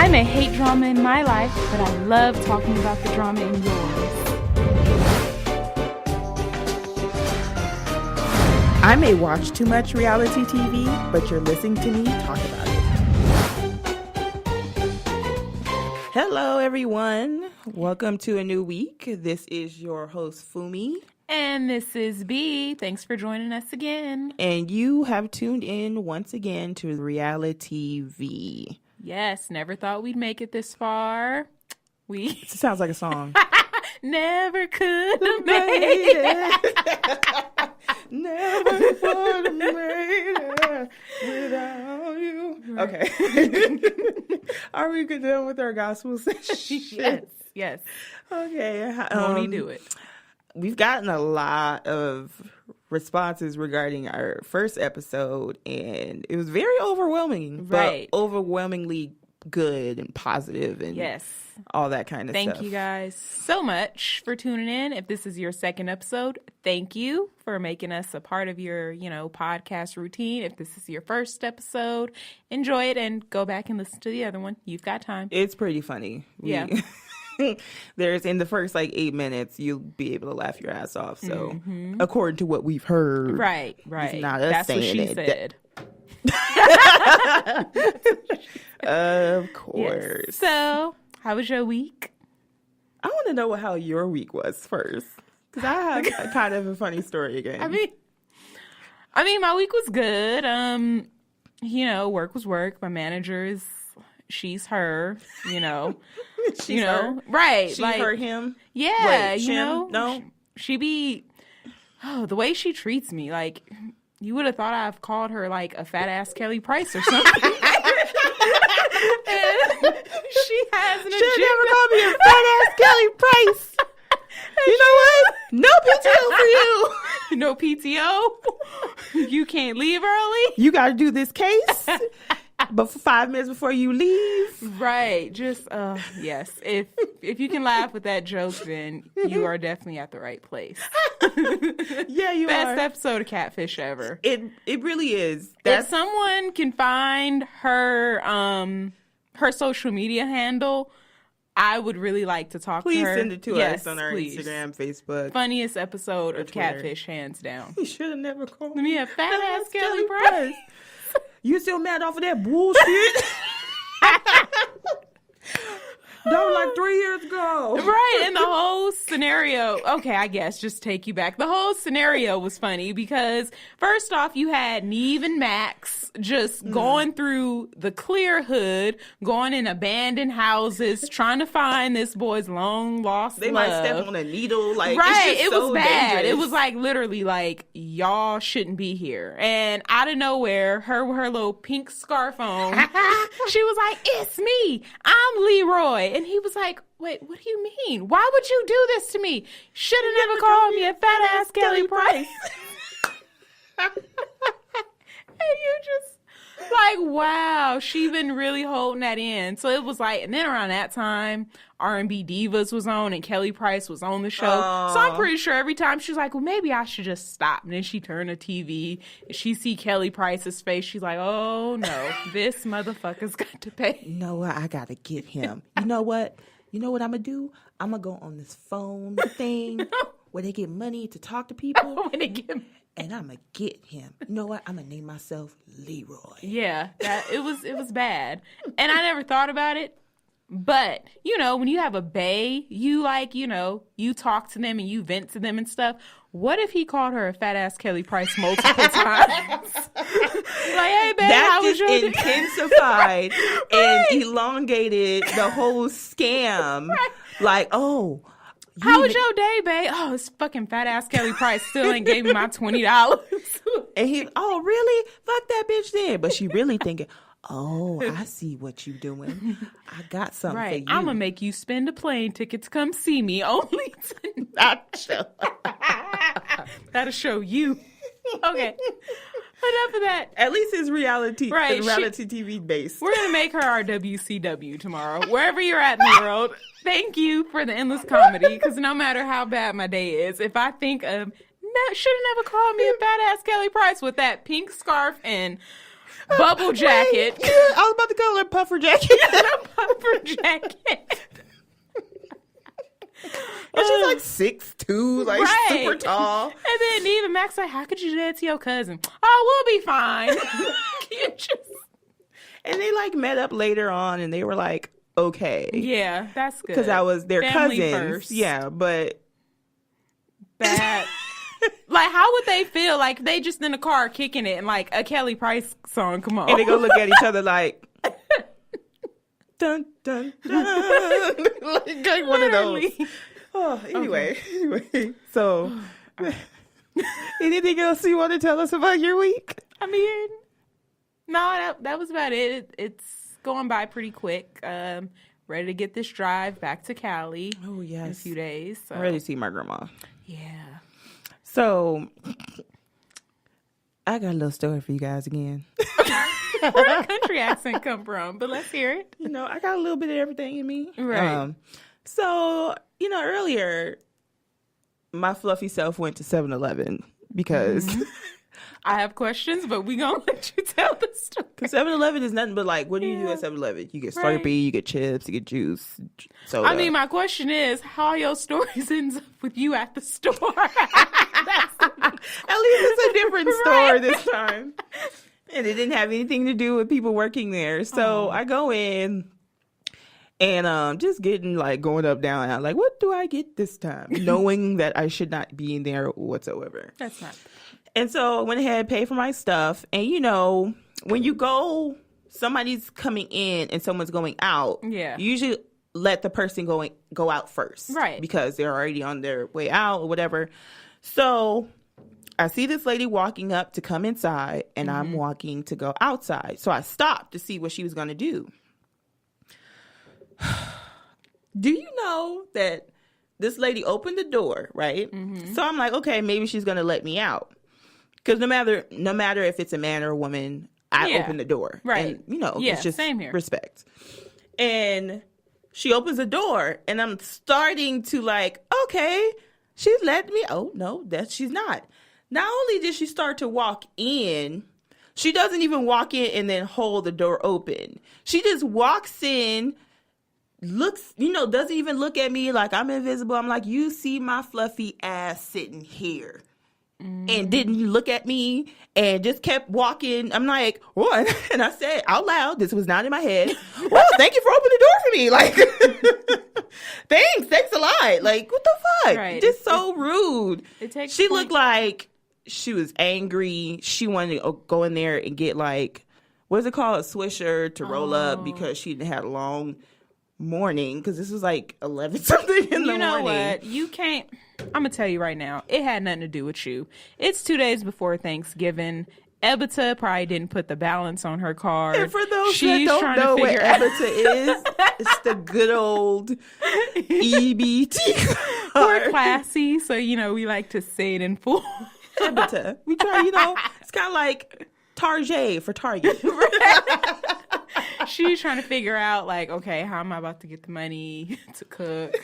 I may hate drama in my life, but I love talking about the drama in yours. I may watch too much reality TV, but you're listening to me talk about it. Hello, everyone. Welcome to a new week. This is your host, Fumi. And this is B. Thanks for joining us again. And you have tuned in once again to RealiTEA-V. Yes, never thought we'd make it this far. It sounds like a song. Never could have made it. Never would have made it without you. Okay. Are we done with our gospel session? Yes. Okay. Won't he do it? We've gotten a lot of responses regarding our first episode, and it was very overwhelming, right? But overwhelmingly good and positive, and all that kind of stuff. Thank you guys so much for tuning in. If this is your second episode, thank you for making us a part of your, podcast routine. If this is your first episode, enjoy it and go back and listen to the other one. You've got time. It's pretty funny. Yeah. There's in the first 8 minutes, you'll be able to laugh your ass off. So, according to what we've heard, right, it's not us that's saying what she said. Of course. Yes. So, how was your week? I want to know how your week was first, because I have kind of a funny story again. I mean, my week was good. Work was work. My manager she's her. She's her? Right? She hurt him. Yeah, Wait, no. She be the way she treats me. Like, you would have thought I've called her like a fat ass Kelly Price or something. And she has an agenda. Never called me a fat ass Kelly Price. You know what? No PTO for you. No PTO. You can't leave early. You got to do this case. But for 5 minutes before you leave. Right. Just, yes. If you can laugh with that joke, then you are definitely at the right place. Yeah, you Best are. Best episode of Catfish ever. It really is. If someone can find her social media handle, I would really like to talk to her. Please send it to us on our Instagram, Facebook. Funniest episode of Twitter. Catfish, hands down. You should have never called me a fat ass Kelly Price. You still mad off of that bullshit? That was like 3 years ago. Right, and the whole scenario, okay, I guess, just take you back. The whole scenario was funny because, first off, you had Neve and Max just going through the clear hood, going in abandoned houses, trying to find this boy's long-lost They love. might step on a needle. Like, right, it's just it was so bad. dangerous. It was like, literally, like, y'all shouldn't be here. And out of nowhere, her with her little pink scarf on, she was like, it's me. I'm Leroy. And he was like, wait, what do you mean? Why would you do this to me? Should have never called me a fat ass Kelly Price. And you just like, wow, she been really holding that in. So it was like, and then around that time, R&B Divas was on and Kelly Price was on the show. So I'm pretty sure every time she's like, well, maybe I should just stop. And then she turned the TV and she see Kelly Price's face. She's like, oh no, this motherfucker's got to pay. You know what? I got to get him. You know what? I'm going to do? I'm going to go on this phone thing where they get money to talk to people. And I'm going to get him. You know what? I'm going to name myself Leroy. Yeah, it was bad. And I never thought about it. But, when you have a bae, you you talk to them and you vent to them and stuff. What if he called her a fat ass Kelly Price multiple times? Like, hey, babe, how was your day? Intensified and elongated the whole scam. Right. Like, oh. How was your day, babe? Oh, this fucking fat ass Kelly Price still ain't gave me my $20. And he, oh, really? Fuck that bitch then. But she really thinking, oh, I see what you doing. I got something for you. I'm going to make you spend a plane ticket to come see me only tonight. That'll show you. Okay. Enough of that. At least it's reality, right. reality TV based. We're going to make her our WCW tomorrow. Wherever you're at in the world, thank you for the endless comedy. Because no matter how bad my day is, if I think of, should have never called me a fat ass Kelly Price with that pink scarf and bubble jacket. I was about to call her puffer jacket. Puffer jacket. And she's like 6'2", like super tall. And then even Max like, how could you do that to your cousin? Oh, we'll be fine. And they like met up later on, and they were like, okay. Yeah, that's good. Because I was their Family cousins. First. Yeah, but that. Like, how would they feel? Like, they just in the car kicking it, and like a Kelly Price song come on, and they go look at each other like, dun dun dun, like one of those. Oh, anyway. So, anything else you want to tell us about your week? I mean, no, that was about it. It's going by pretty quick. Ready to get this drive back to Cali. Oh yes, in a few days. So. I'm ready to see my grandma. Yeah. So, I got a little story for you guys again. Where did the country accent come from? But let's hear it. You know, I got a little bit of everything in me. Right. So, you know, earlier, my fluffy self went to 7-Eleven because... I have questions, but we gonna let you tell the story. Because 7-Eleven is nothing but like, what do you do at 7-Eleven? You get Slurpee, you get chips, you get juice, soda. I mean, my question is, how your stories ends up with you at the store? At least it's a different store this time. And it didn't have anything to do with people working there. So I go in and just getting like going up, down. I'm like, what do I get this time? Knowing that I should not be in there whatsoever. That's not. And so I went ahead, paid for my stuff. And, you know, when you go, somebody's coming in and someone's going out. Yeah. You usually let the person go out first. Right. Because they're already on their way out or whatever. So I see this lady walking up to come inside, and I'm walking to go outside. So I stopped to see what she was going to do. Do you know that this lady opened the door, right? So I'm like, okay, maybe she's going to let me out. Because no matter if it's a man or a woman, I open the door. Right. And, you know, yeah, it's just same here. Respect. And she opens the door, and I'm starting to like, okay, she's letting me. Oh, no, she's not. Not only did she start to walk in, she doesn't even walk in and then hold the door open. She just walks in, looks, you know, doesn't even look at me like I'm invisible. I'm like, you see my fluffy ass sitting here. And didn't look at me and just kept walking. I'm like, what? And I said out loud, this was not in my head. Well, thank you for opening the door for me. Like, thanks a lot. Like, what the fuck? Right. Just so rude. She looked like she was angry. She wanted to go in there and get like, what's it called? A swisher to roll up because she had a long morning. Because this was like 11 something in the morning. You know what? You can't. I'm going to tell you right now, it had nothing to do with you. It's 2 days before Thanksgiving. Ebita probably didn't put the balance on her card. And for those that don't know what Ebita is, it's the good old EBT card. We're classy, so, you know, we like to say it in full. Ebita. We try, you know, it's kind of like Target for Target. She's trying to figure out, like, okay, how am I about to get the money to cook?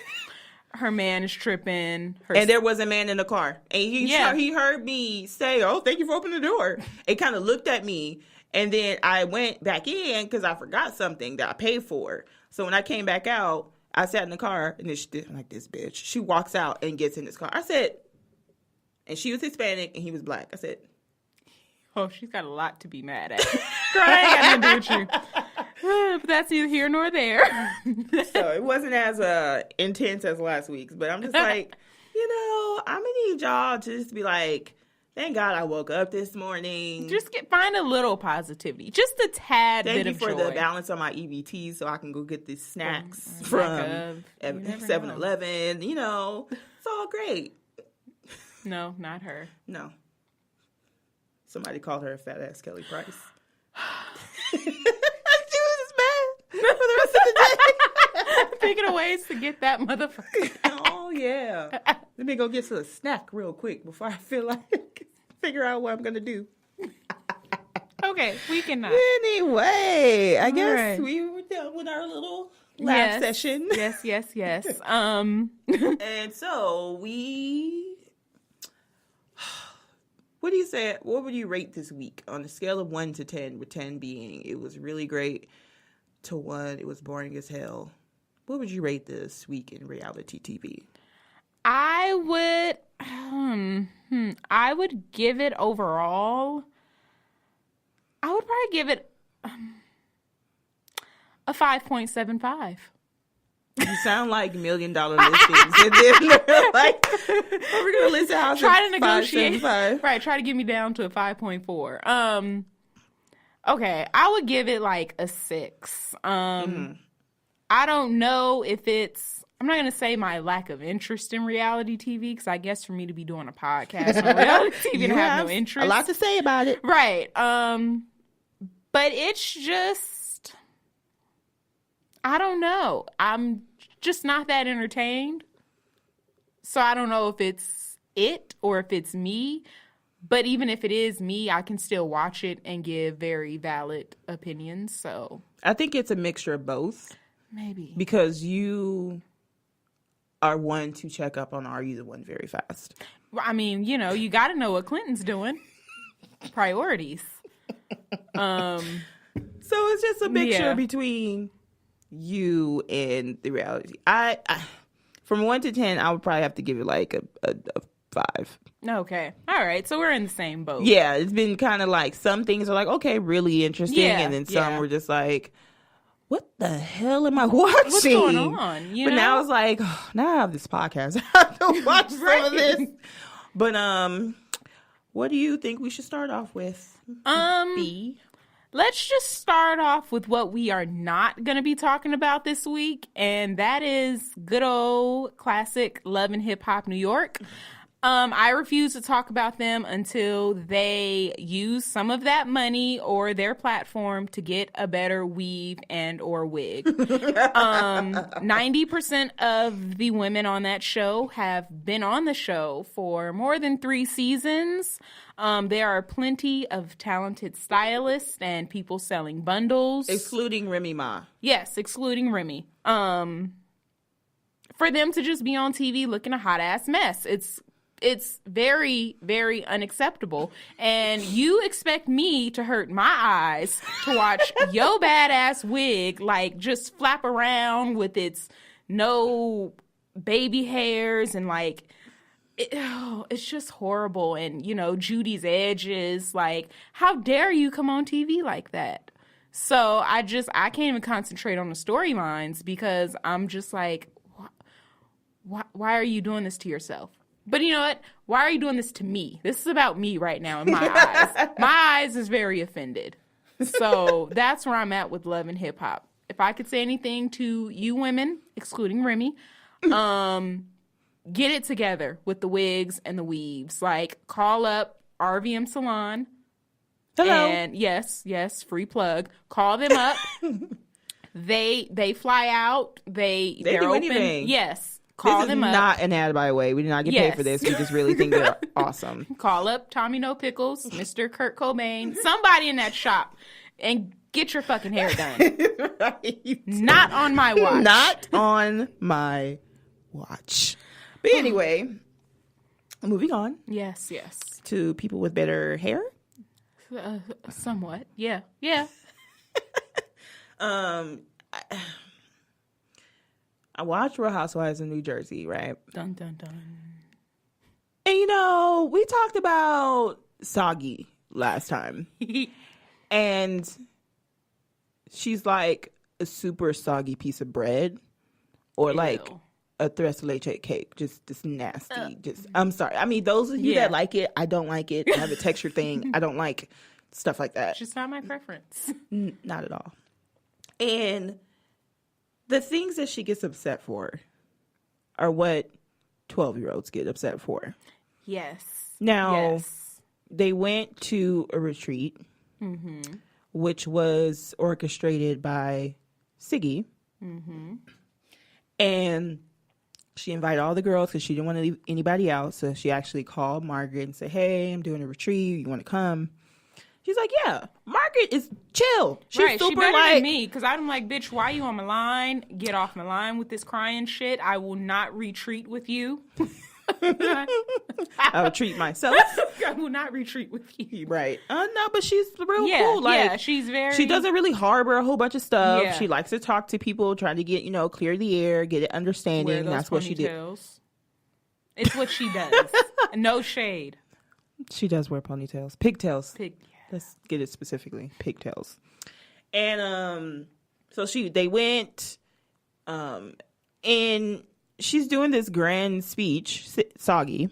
Her man is tripping. And there was a man in the car. And he heard me say, oh, thank you for opening the door. It kind of looked at me. And then I went back in because I forgot something that I paid for. So when I came back out, I sat in the car. And then I'm like, this bitch. She walks out and gets in this car. I said, and she was Hispanic and he was black. I said, oh, she's got a lot to be mad at. Girl, I ain't got nothing to do with you. But that's neither here nor there. So it wasn't as intense as last week's, but I'm just like, you know, I'm gonna need y'all to just be like, thank God I woke up this morning. Just find a little positivity, just a tad bit of joy. Thank you for the balance on my EBT, so I can go get these snacks from 7-Eleven. You know, it's all great. No, not her. No. Somebody called her a fat ass Kelly Price. She was mad for the rest of the day. Thinking of ways to get that motherfucker. Oh, yeah. Let me go get some snack real quick before I feel like figure out what I'm going to do. Okay, we cannot. Anyway, I guess we were done with our little laugh session. Yes. And so what do you say? What would you rate this week on a scale of 1 to 10, with 10 being it was really great? to 1, it was boring as hell. What would you rate this week in reality TV? I would give it overall. I would probably give it a 5.75. You sound like $1 million listings. And then they're like, we're going to list a house try to negotiate. 5.75. Right, try to get me down to a 5.4. Okay, I would give it like a 6. I don't know if it's, I'm not going to say my lack of interest in reality TV, because I guess for me to be doing a podcast on reality TV and have no interest. A lot to say about it. Right. But it's just, I don't know. I'm just not that entertained. So I don't know if it's it or if it's me. But even if it is me, I can still watch it and give very valid opinions. So I think it's a mixture of both. Maybe. Because you are one to check up on Are You the One very fast. I mean, you know, you got to know what Clinton's doing. Priorities. So it's just a mixture between you and the reality. I from 1 to 10, I would probably have to give it like a 5. Okay. All right. So we're in the same boat. Yeah. It's been kind of like some things are like, okay, really interesting. And then some were just like, what the hell am I watching? What's going on? But now it's like, oh, now I have this podcast. I have to watch some of this. But what do you think we should start off with? B? Let's just start off with what we are not going to be talking about this week, and that is good old classic Love and Hip Hop New York. I refuse to talk about them until they use some of that money or their platform to get a better weave and or wig. 90% of the women on that show have been on the show for more than 3 seasons. There are plenty of talented stylists and people selling bundles. Excluding Remy Ma. Yes, excluding Remy. For them to just be on TV looking a hot-ass mess. It's very, very unacceptable. And you expect me to hurt my eyes to watch your badass wig, like, just flap around with its no baby hairs and, like, it's just horrible. And, you know, Judy's edges, like, how dare you come on TV like that? So I can't even concentrate on the storylines because I'm just like, why are you doing this to yourself? But you know what? Why are you doing this to me? This is about me right now in my eyes. My eyes is very offended. So that's where I'm at with Love and Hip Hop. If I could say anything to you women, excluding Remy, get it together with the wigs and the weaves. Like, call up RVM Salon. Hello. And yes, free plug. Call them up. They fly out. They're do open. anything. Yes. Call them up. This is not an ad, by the way. We did not get paid for this. We just really think they're awesome. Call up Tommy No Pickles, Mr. Kurt Cobain, somebody in that shop, and get your fucking hair done. Right. Not on my watch. Not on my watch. But anyway, moving on. Yes. To people with better hair. Somewhat. Yeah. I watched Real Housewives of New Jersey, right? Dun, dun, dun. And, you know, we talked about Soggy last time. And she's like a super soggy piece of bread. Or like a tres de leche cake. Just nasty. I'm sorry. I mean, those of you that like it, I don't like it. I have a texture thing. I don't like stuff like that. It's just not my preference. Not at all. And the things that she gets upset for are what 12-year-olds get upset for. Yes. Now, they went to a retreat, which was orchestrated by Siggy. And she invited all the girls because she didn't want to leave anybody out. So she actually called Margaret and said, hey, I'm doing a retreat. You want to come? She's like, yeah, Margaret is chill. She's right, super she better like than me, because I'm like, bitch, why you on my line? Get off my line with this crying shit. I will not retreat with you. I would treat myself. I will not retreat with you. Right. No, but she's real cool. Like, she's very... She doesn't really harbor a whole bunch of stuff. Yeah. She likes to talk to people, trying to get, clear the air, get it understanding. That's what she did. It's what she does. No shade. She does wear ponytails. Pigtails. Yeah. Let's get it specifically. Pigtails. And so they went, and she's doing this grand speech, Soggy.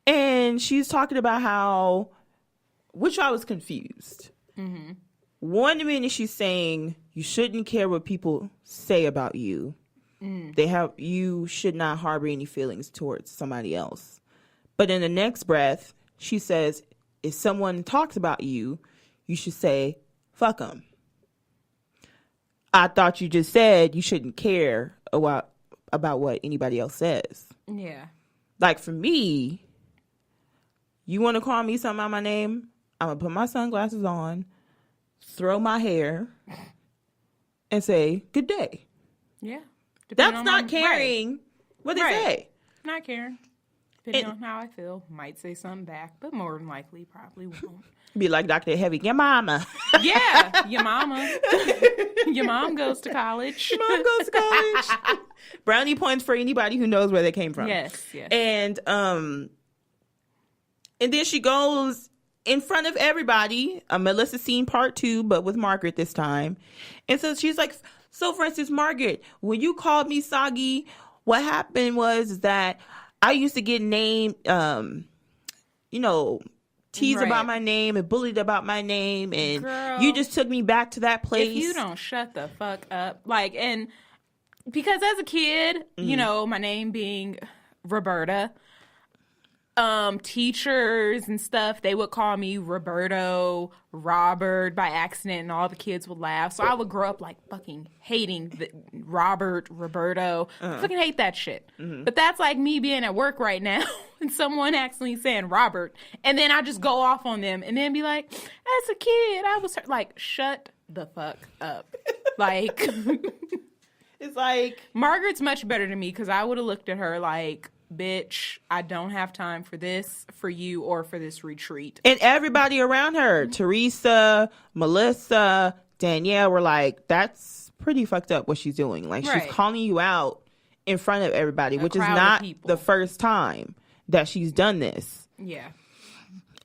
And she's talking about how, which I was confused. Mm-hmm. One minute she's saying you shouldn't care what people say about you. You should not harbor any feelings towards somebody else. But in the next breath, she says, if someone talks about you, you should say, fuck them. I thought you just said you shouldn't care about what anybody else says. Yeah. Like, for me, you want to call me something by my name? I'm going to put my sunglasses on, throw my hair, and say, good day. Yeah. That's not caring what they say. Not caring. Depending on how I feel. Might say something back, but more than likely probably won't. Be like Dr. Heavy, your mama. Yeah, your mama. Your mom goes to college. Your mom goes to college. Brownie points for anybody who knows where they came from. Yes. And then she goes in front of everybody, a Melissa scene part 2, but with Margaret this time. And so she's like, so for instance, Margaret, when you called me Soggy, what happened was that I used to get named, teased about my name and bullied about my name. And girl, you just took me back to that place. If you don't shut the fuck up. Like, and because as a kid, my name being Roberta, teachers and stuff, they would call me Roberto, Robert by accident, and all the kids would laugh. So I would grow up like fucking hating the Roberto. I fucking hate that shit. Mm-hmm. But that's like me being at work right now and someone accidentally saying Robert, and then I just go off on them and then be like, as a kid, I was like, shut the fuck up. Like, it's like, Margaret's much better than me because I would have looked at her like, bitch, I don't have time for this, for you, or for this retreat. And everybody around her, Teresa, Melissa, Danielle, were like, that's pretty fucked up what she's doing. Like, she's calling you out in front of everybody, which is not the first time that she's done this. Yeah.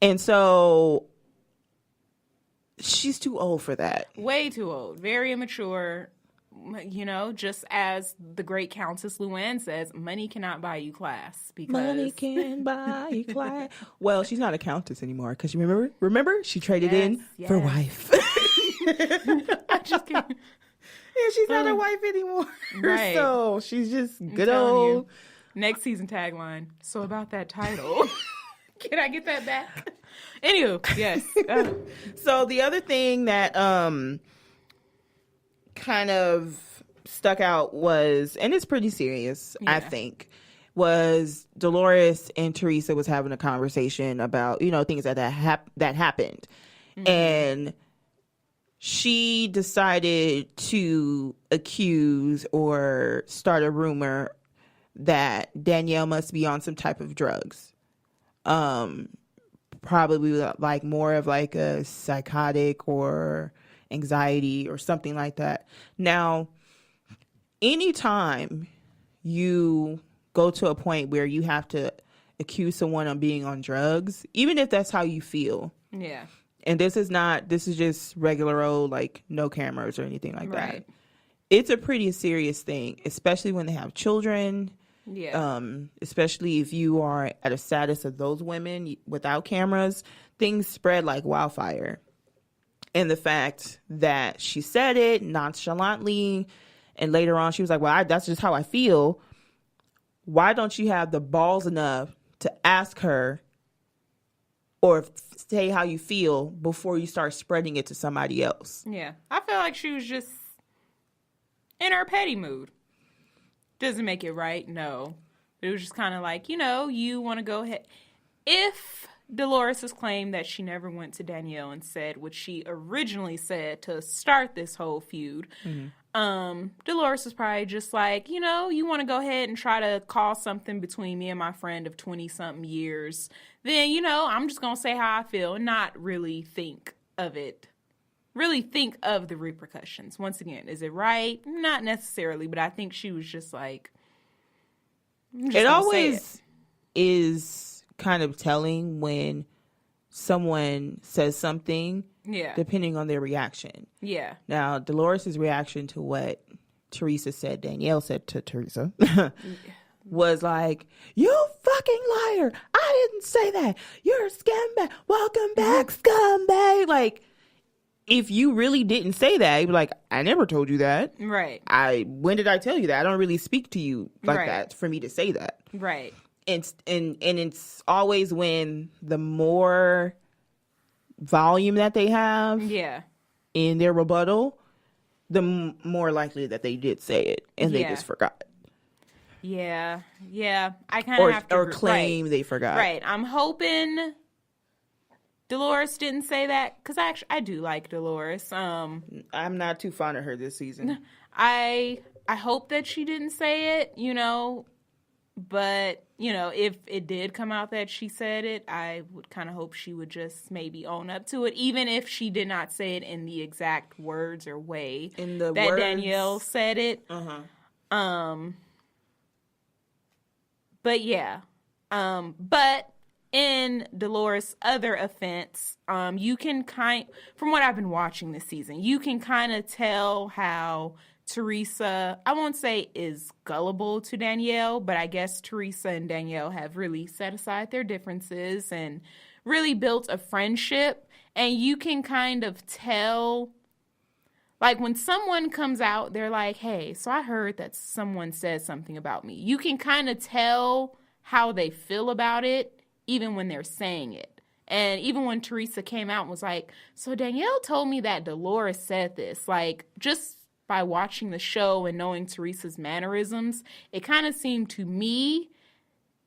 And so she's too old for that. Way too old. Very immature. Just as the great Countess Luann says, money cannot buy you class. Because money can buy you class. Well, she's not a countess anymore because you remember she traded in for wife. I just can't. Yeah, she's not a wife anymore. Right. So she's just good old. Next season tagline. So about that title. Can I get that back? Anywho, yes. So the other thing that kind of stuck out was, and it's pretty serious, I think, was Dolores and Teresa was having a conversation about, things that happened. Mm-hmm. And she decided to accuse or start a rumor that Danielle must be on some type of drugs. Probably like more of like a psychotic or anxiety or something like that. Now, anytime you go to a point where you have to accuse someone of being on drugs, even if that's how you feel. Yeah. And this is just regular old, like, no cameras or anything like that. Right. It's a pretty serious thing, especially when they have children. Yeah. Especially if you are at a status of those women without cameras, things spread like wildfire. And the fact that she said it nonchalantly, and later on she was like, well, that's just how I feel. Why don't you have the balls enough to ask her or say how you feel before you start spreading it to somebody else? Yeah. I feel like she was just in her petty mood. Doesn't make it right, no. It was just kind of like, you want to go ahead. If Dolores has claimed that she never went to Danielle and said what she originally said to start this whole feud. Dolores is probably just like, you want to go ahead and try to cause something between me and my friend of 20-something years. Then, I'm just going to say how I feel and not really think of it. Really think of the repercussions. Once again, is it right? Not necessarily, but I think she was just like, it always is kind of telling when someone says something, depending on their reaction. Yeah. Now, Dolores' reaction to what Teresa said, Danielle said to Teresa, was like, you fucking liar. I didn't say that. You're a scumbag. Welcome back, scumbag. Like, if you really didn't say that, you'd be like, I never told you that. Right. When did I tell you that? I don't really speak to you like that for me to say that. Right. And it's always when the more volume that they have in their rebuttal, the more likely that they did say it and they just forgot. Yeah. I kind of have to... Or claim they forgot. Right. I'm hoping Dolores didn't say that, because I do like Dolores. I'm not too fond of her this season. I hope that she didn't say it, but, if it did come out that she said it, I would kind of hope she would just maybe own up to it, even if she did not say it in the exact words or way that Danielle said it. But yeah. But in Dolores' other offense, you can from what I've been watching this season, you can kind of tell how Teresa, I won't say is gullible to Danielle, but I guess Teresa and Danielle have really set aside their differences and really built a friendship. And you can kind of tell, like when someone comes out, they're like, hey, so I heard that someone said something about me. You can kind of tell how they feel about it, even when they're saying it. And even when Teresa came out and was like, so Danielle told me that Dolores said this, like just by watching the show and knowing Teresa's mannerisms, it kind of seemed to me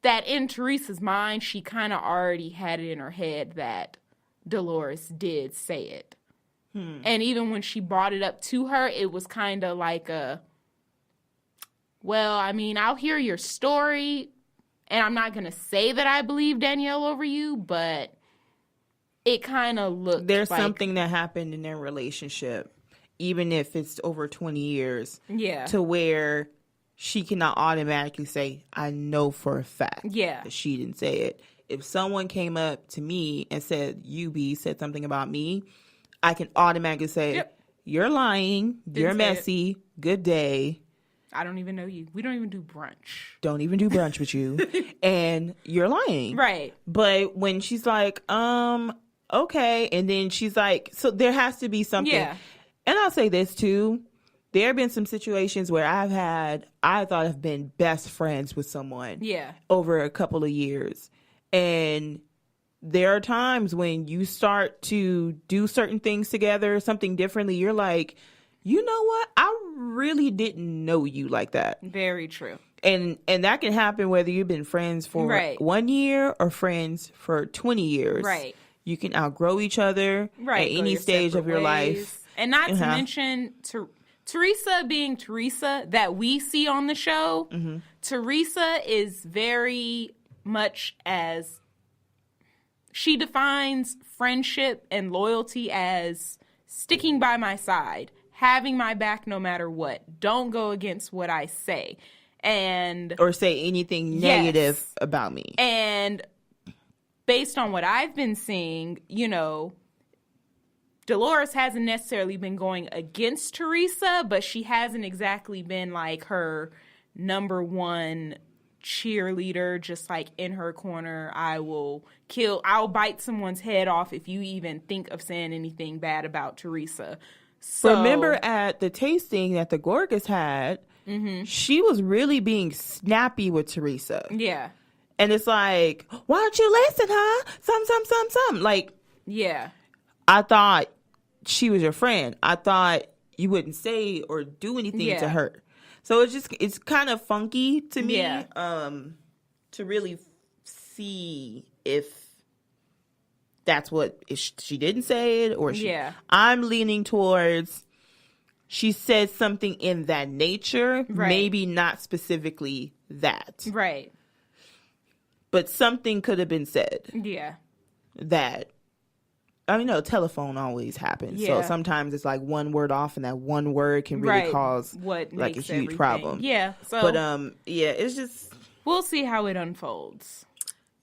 that in Teresa's mind, she kind of already had it in her head that Dolores did say it. And even when she brought it up to her, it was kind of like well, I mean, I'll hear your story, and I'm not going to say that I believe Danielle over you, but it kind of looked There's like something that happened in their relationship, even if it's over 20 years, to where she cannot automatically say, I know for a fact that she didn't say it. If someone came up to me and said, B said something about me, I can automatically say, you're lying, you're messy, good day. I don't even know you. We don't even do brunch. Don't even do brunch with you. And you're lying. Right. But when she's like, okay. And then she's like, so there has to be something. Yeah. And I'll say this too. There have been some situations where I thought I've been best friends with someone over a couple of years. And there are times when you start to do certain things together, something differently. You're like, you know what? I really didn't know you like that. Very true. And that can happen whether you've been friends for 1 year or friends for 20 years. Right. You can outgrow each other at any stage of your life. And not to mention Teresa being Teresa that we see on the show. Teresa is very much as she defines friendship and loyalty as sticking by my side, having my back no matter what. Don't go against what I say. Or say anything negative about me. And based on what I've been seeing, Dolores hasn't necessarily been going against Teresa, but she hasn't exactly been like her number one cheerleader, just like in her corner. I'll bite someone's head off if you even think of saying anything bad about Teresa. So, remember at the tasting that the Gorgas had, she was really being snappy with Teresa. Yeah. And it's like, why don't you listen, huh? Some. Like, yeah. I thought she was your friend. I thought you wouldn't say or do anything to her. So it's kind of funky to me to really see if that's what she didn't say it, or I'm leaning towards she said something in that nature, maybe not specifically that. Right. But something could have been said. Yeah. That, I mean, no, telephone always happens. Yeah. So sometimes it's like one word off, and that one word can really cause what like a huge everything. problem. Yeah. So, but yeah, it's just we'll see how it unfolds.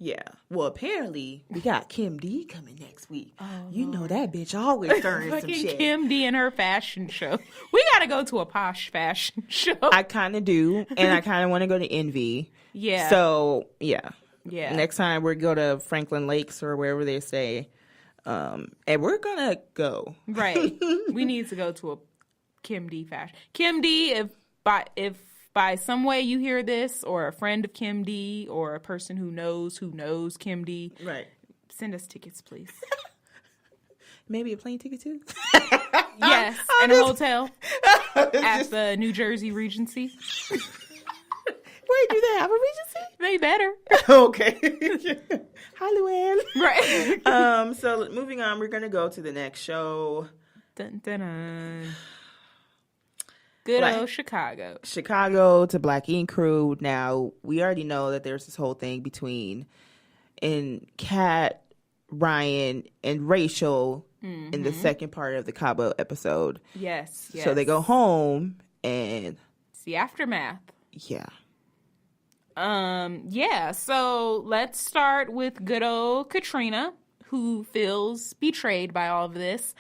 Yeah. Well, apparently we got Kim D coming next week. Oh, you know that bitch always stirring some shit. Kim D and her fashion show. We got to go to a posh fashion show. I kind of do, and I kind of want to go to Envy. Yeah. So yeah. Yeah. Next time we go to Franklin Lakes or wherever they say, and we're gonna go. Right. We need to go to a Kim D fashion. Kim D, if by some way you hear this, or a friend of Kim D, or a person who knows Kim D, right, send us tickets, please. Maybe a plane ticket too. Yes, and a hotel at the New Jersey Regency. Wait, do they have a Regency? They better. Okay. Hi, Luann. Right. So moving on, we're gonna go to the next show. Dun, dun, dun. Good old Chicago. Chicago to Black Ink Crew. Now, we already know that there's this whole thing between Kat, Ryan, and Rachel in the second part of the Cabo episode. Yes. So they go home and it's the aftermath. Yeah. Yeah, so let's start with good old Katrina, who feels betrayed by all of this.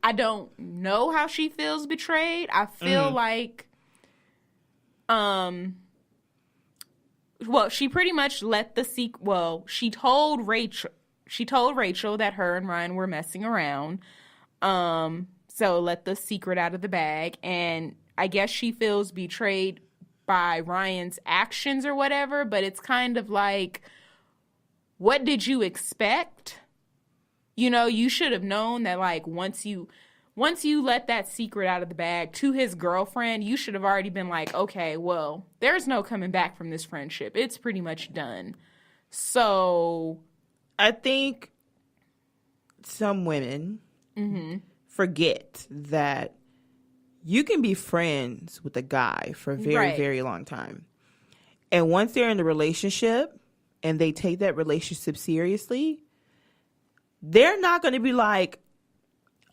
I don't know how she feels betrayed. I feel like, she pretty much let she told Rachel that her and Ryan were messing around. So let the secret out of the bag. And I guess she feels betrayed by Ryan's actions or whatever, but it's kind of like, what did you expect? You know, you should have known that, like, once you let that secret out of the bag to his girlfriend, you should have already been like, okay, well, there's no coming back from this friendship. It's pretty much done. So I think some women forget that you can be friends with a guy for a very, very long time. And once they're in a relationship and they take that relationship seriously, they're not going to be like,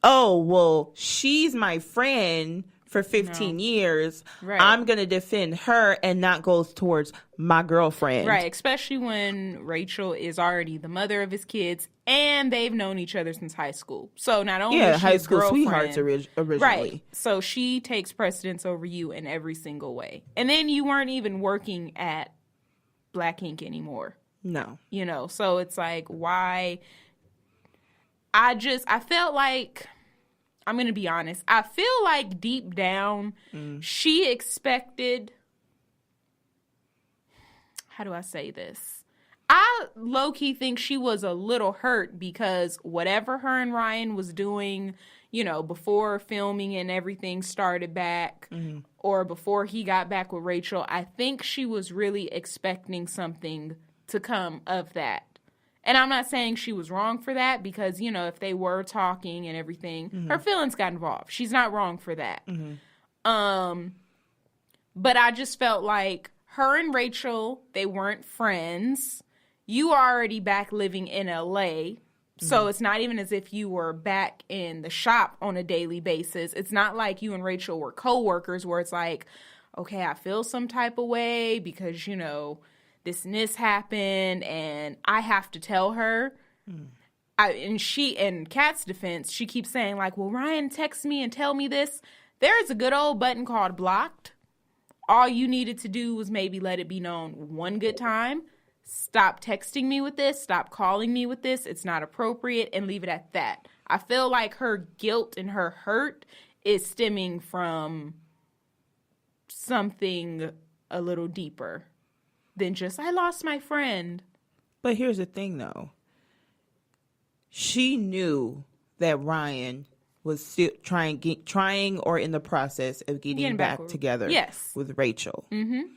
oh, well, she's my friend for 15 years. Right. I'm going to defend her and not go towards my girlfriend. Right, especially when Rachel is already the mother of his kids and they've known each other since high school. So not only is she high school sweethearts originally. Right, so she takes precedence over you in every single way. And then you weren't even working at Black Ink anymore. No. You know, so it's like, why? I felt like, I'm going to be honest, I feel like deep down, she expected, how do I say this? I low-key think she was a little hurt because whatever her and Ryan was doing, you know, before filming and everything started back, or before he got back with Rachel, I think she was really expecting something to come of that. And I'm not saying she was wrong for that because, you know, if they were talking and everything, her feelings got involved. She's not wrong for that. But I just felt like her and Rachel, they weren't friends. You are already back living in LA. So it's not even as if you were back in the shop on a daily basis. It's not like you and Rachel were co-workers where it's like, okay, I feel some type of way because, you know, this and this happened, and I have to tell her. In Kat's defense, she keeps saying, like, well, Ryan texts me and tell me this. There's a good old button called blocked. All you needed to do was maybe let it be known one good time. Stop texting me with this. Stop calling me with this. It's not appropriate, and leave it at that. I feel like her guilt and her hurt is stemming from something a little deeper than just, I lost my friend. But here's the thing, though. She knew that Ryan was still trying or in the process of getting back together with Rachel.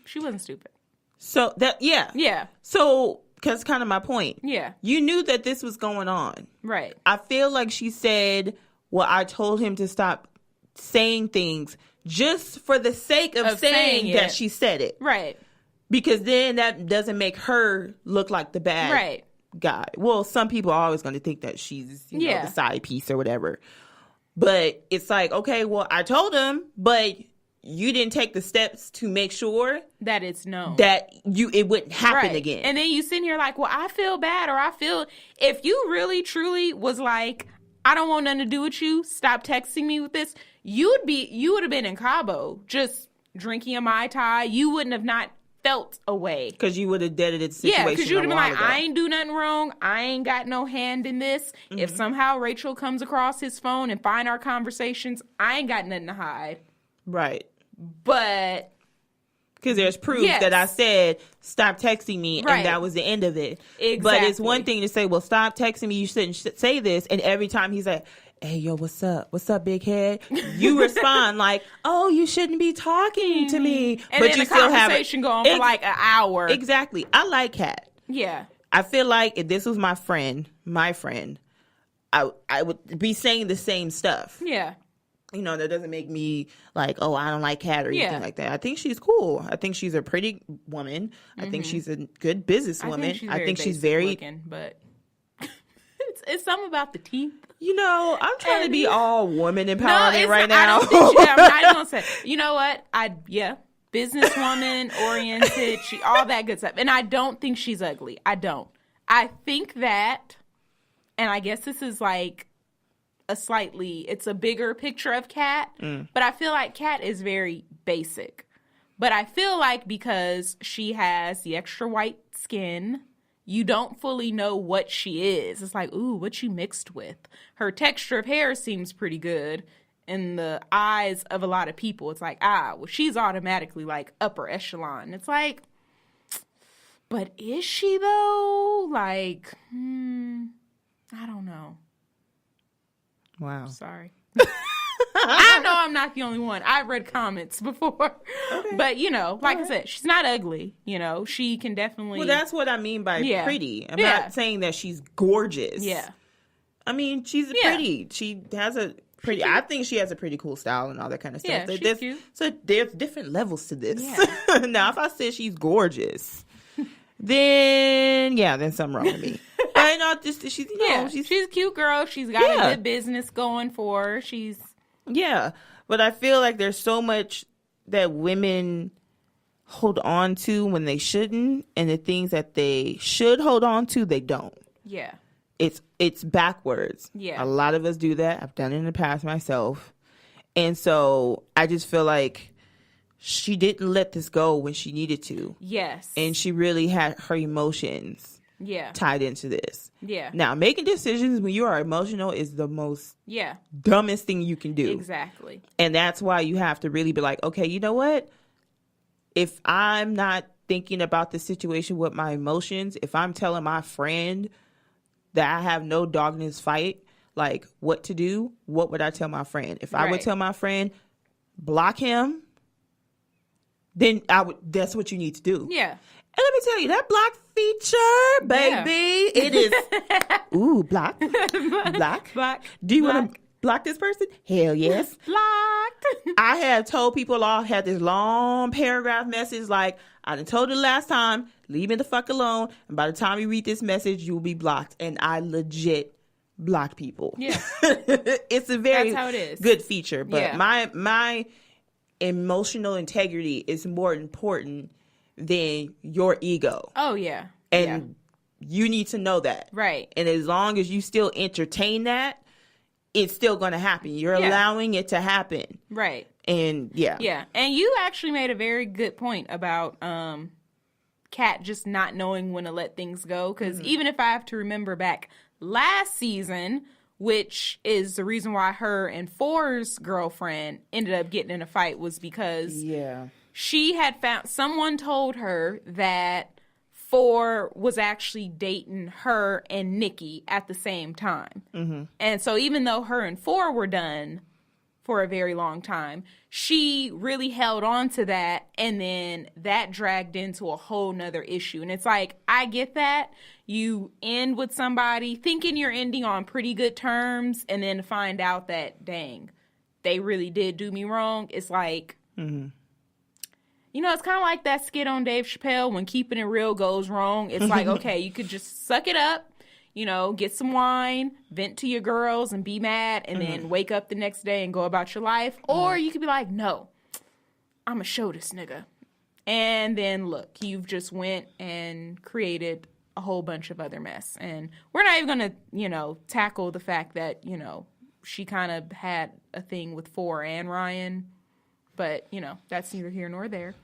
She wasn't stupid. So that, yeah. So because kind of my point. Yeah. You knew that this was going on. Right. I feel like she said, well, I told him to stop saying things just for the sake of saying that she said it. Right. Because then that doesn't make her look like the bad guy. Well, some people are always going to think that she's, you know, the side piece or whatever. But it's like, okay, well, I told him, but you didn't take the steps to make sure that it's known that it wouldn't happen again. And then you sitting here like, well, I feel bad, or I feel, if you really truly was like, I don't want nothing to do with you, stop texting me with this, you would have been in Cabo just drinking a Mai Tai. You wouldn't have not felt away. Because you would have deaded the situation. Yeah, because you would have been like, ago. I ain't do nothing wrong. I ain't got no hand in this. If somehow Rachel comes across his phone and find our conversations, I ain't got nothing to hide. Right. But because there's proof that I said, stop texting me, and that was the end of it. Exactly. But it's one thing to say, well, stop texting me, you shouldn't say this, and every time he's like, hey, yo, what's up? What's up, big head? You respond like, oh, you shouldn't be talking to me. And but then you the still have conversation going for like an hour. Exactly. I like Kat. Yeah. I feel like if this was my friend, I would be saying the same stuff. Yeah. You know, that doesn't make me like, oh, I don't like Kat or anything like that. I think she's cool. I think she's a pretty woman. I think she's a good businesswoman. I think she's very looking, but it's something about the teeth. You know, I'm trying to be all woman empowerment right now. I don't think I'm not even gonna say. You know what? Businesswoman oriented, all that good stuff. And I don't think she's ugly. I don't. I think that, and I guess this is like it's a bigger picture of Kat, but I feel like Kat is very basic. But I feel like because she has the extra white skin, you don't fully know what she is. It's like, ooh, what you mixed with. Her texture of hair seems pretty good. In the eyes of a lot of people, it's like, well, she's automatically like upper echelon. It's like, but is she though? Like, I don't know. Wow. Sorry. I know I'm not the only one. I've read comments before. Okay. But, you know, like I said, she's not ugly. You know, she can definitely. Well, that's what I mean by pretty. I'm not saying that she's gorgeous. Yeah. I mean, she's pretty. She has a pretty. I think she has a pretty cool style and all that kind of stuff. Yeah, she's cute. So there's different levels to this. Yeah. Now, if I said she's gorgeous, then something wrong with me. But no, she's she's a cute girl. She's got a good business going for her. But I feel like there's so much that women hold on to when they shouldn't, and the things that they should hold on to, they don't. Yeah. It's backwards. Yeah. A lot of us do that. I've done it in the past myself. And so I just feel like she didn't let this go when she needed to. Yes. And she really had her emotions tied into this. Yeah. Now, making decisions when you are emotional is the most dumbest thing you can do. Exactly. And that's why you have to really be like, okay, you know what? If I'm not thinking about the situation with my emotions, if I'm telling my friend that I have no dog in this fight, like what to do, what would I tell my friend? If I would tell my friend, block him, then that's what you need to do. Yeah. And let me tell you, that block feature, baby, it is, ooh, block. Do you want to block this person? Hell yes. Blocked. I have told people all had this long paragraph message like, I done told you last time, leave me the fuck alone. And by the time you read this message, you will be blocked. And I legit block people. Yeah. It's a very That's how it is. good feature. But my emotional integrity is more important than your ego. Oh, yeah. And you need to know that. Right. And as long as you still entertain that, it's still going to happen. You're allowing it to happen. Right. And Yeah. And you actually made a very good point about Kat just not knowing when to let things go. Because even if I have to remember back last season, which is the reason why her and Four's girlfriend ended up getting in a fight, was because she had found, someone told her that Four was actually dating her and Nikki at the same time. Mm-hmm. And so even though her and Four were done, for a very long time. She really held on to that, and then that dragged into a whole nother issue. And it's like, I get that. You end with somebody thinking you're ending on pretty good terms, and then find out that, dang, they really did do me wrong. It's like, you know, it's kind of like that skit on Dave Chappelle when keeping it real goes wrong. It's like, okay, you could just suck it up, you know, get some wine, vent to your girls and be mad, and then wake up the next day and go about your life. Or you could be like, no, I'm going to show this nigga. And then look, you've just went and created a whole bunch of other mess. And we're not even going to, you know, tackle the fact that, you know, she kind of had a thing with Four and Ryan. But, you know, that's neither here nor there.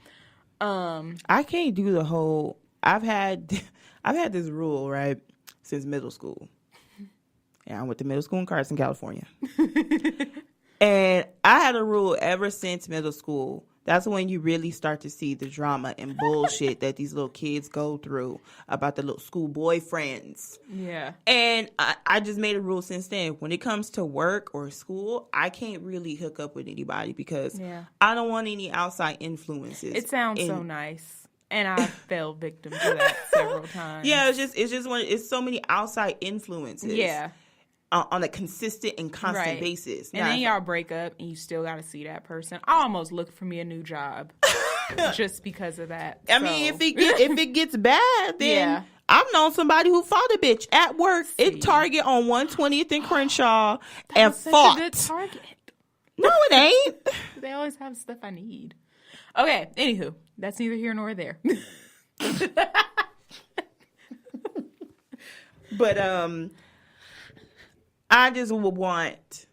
I can't do the whole... I've had this rule, right, since middle school. And I went to middle school in Carson, California. And I had a rule ever since middle school. That's when you really start to see the drama and bullshit that these little kids go through about the little school boyfriends. Yeah. And I just made a rule since then. When it comes to work or school, I can't really hook up with anybody because I don't want any outside influences. It sounds so nice. And I fell victim to that several times. Yeah, it's so many outside influences. Yeah. On a consistent and constant basis. And then y'all break up and you still got to see that person. I almost looked for me a new job just because of that. I mean, if it gets bad, then I've known somebody who fought a bitch at work at Target on 120th and Crenshaw and fought. A good Target. No, it ain't. They always have stuff I need. Okay, anywho, that's neither here nor there. But I just would want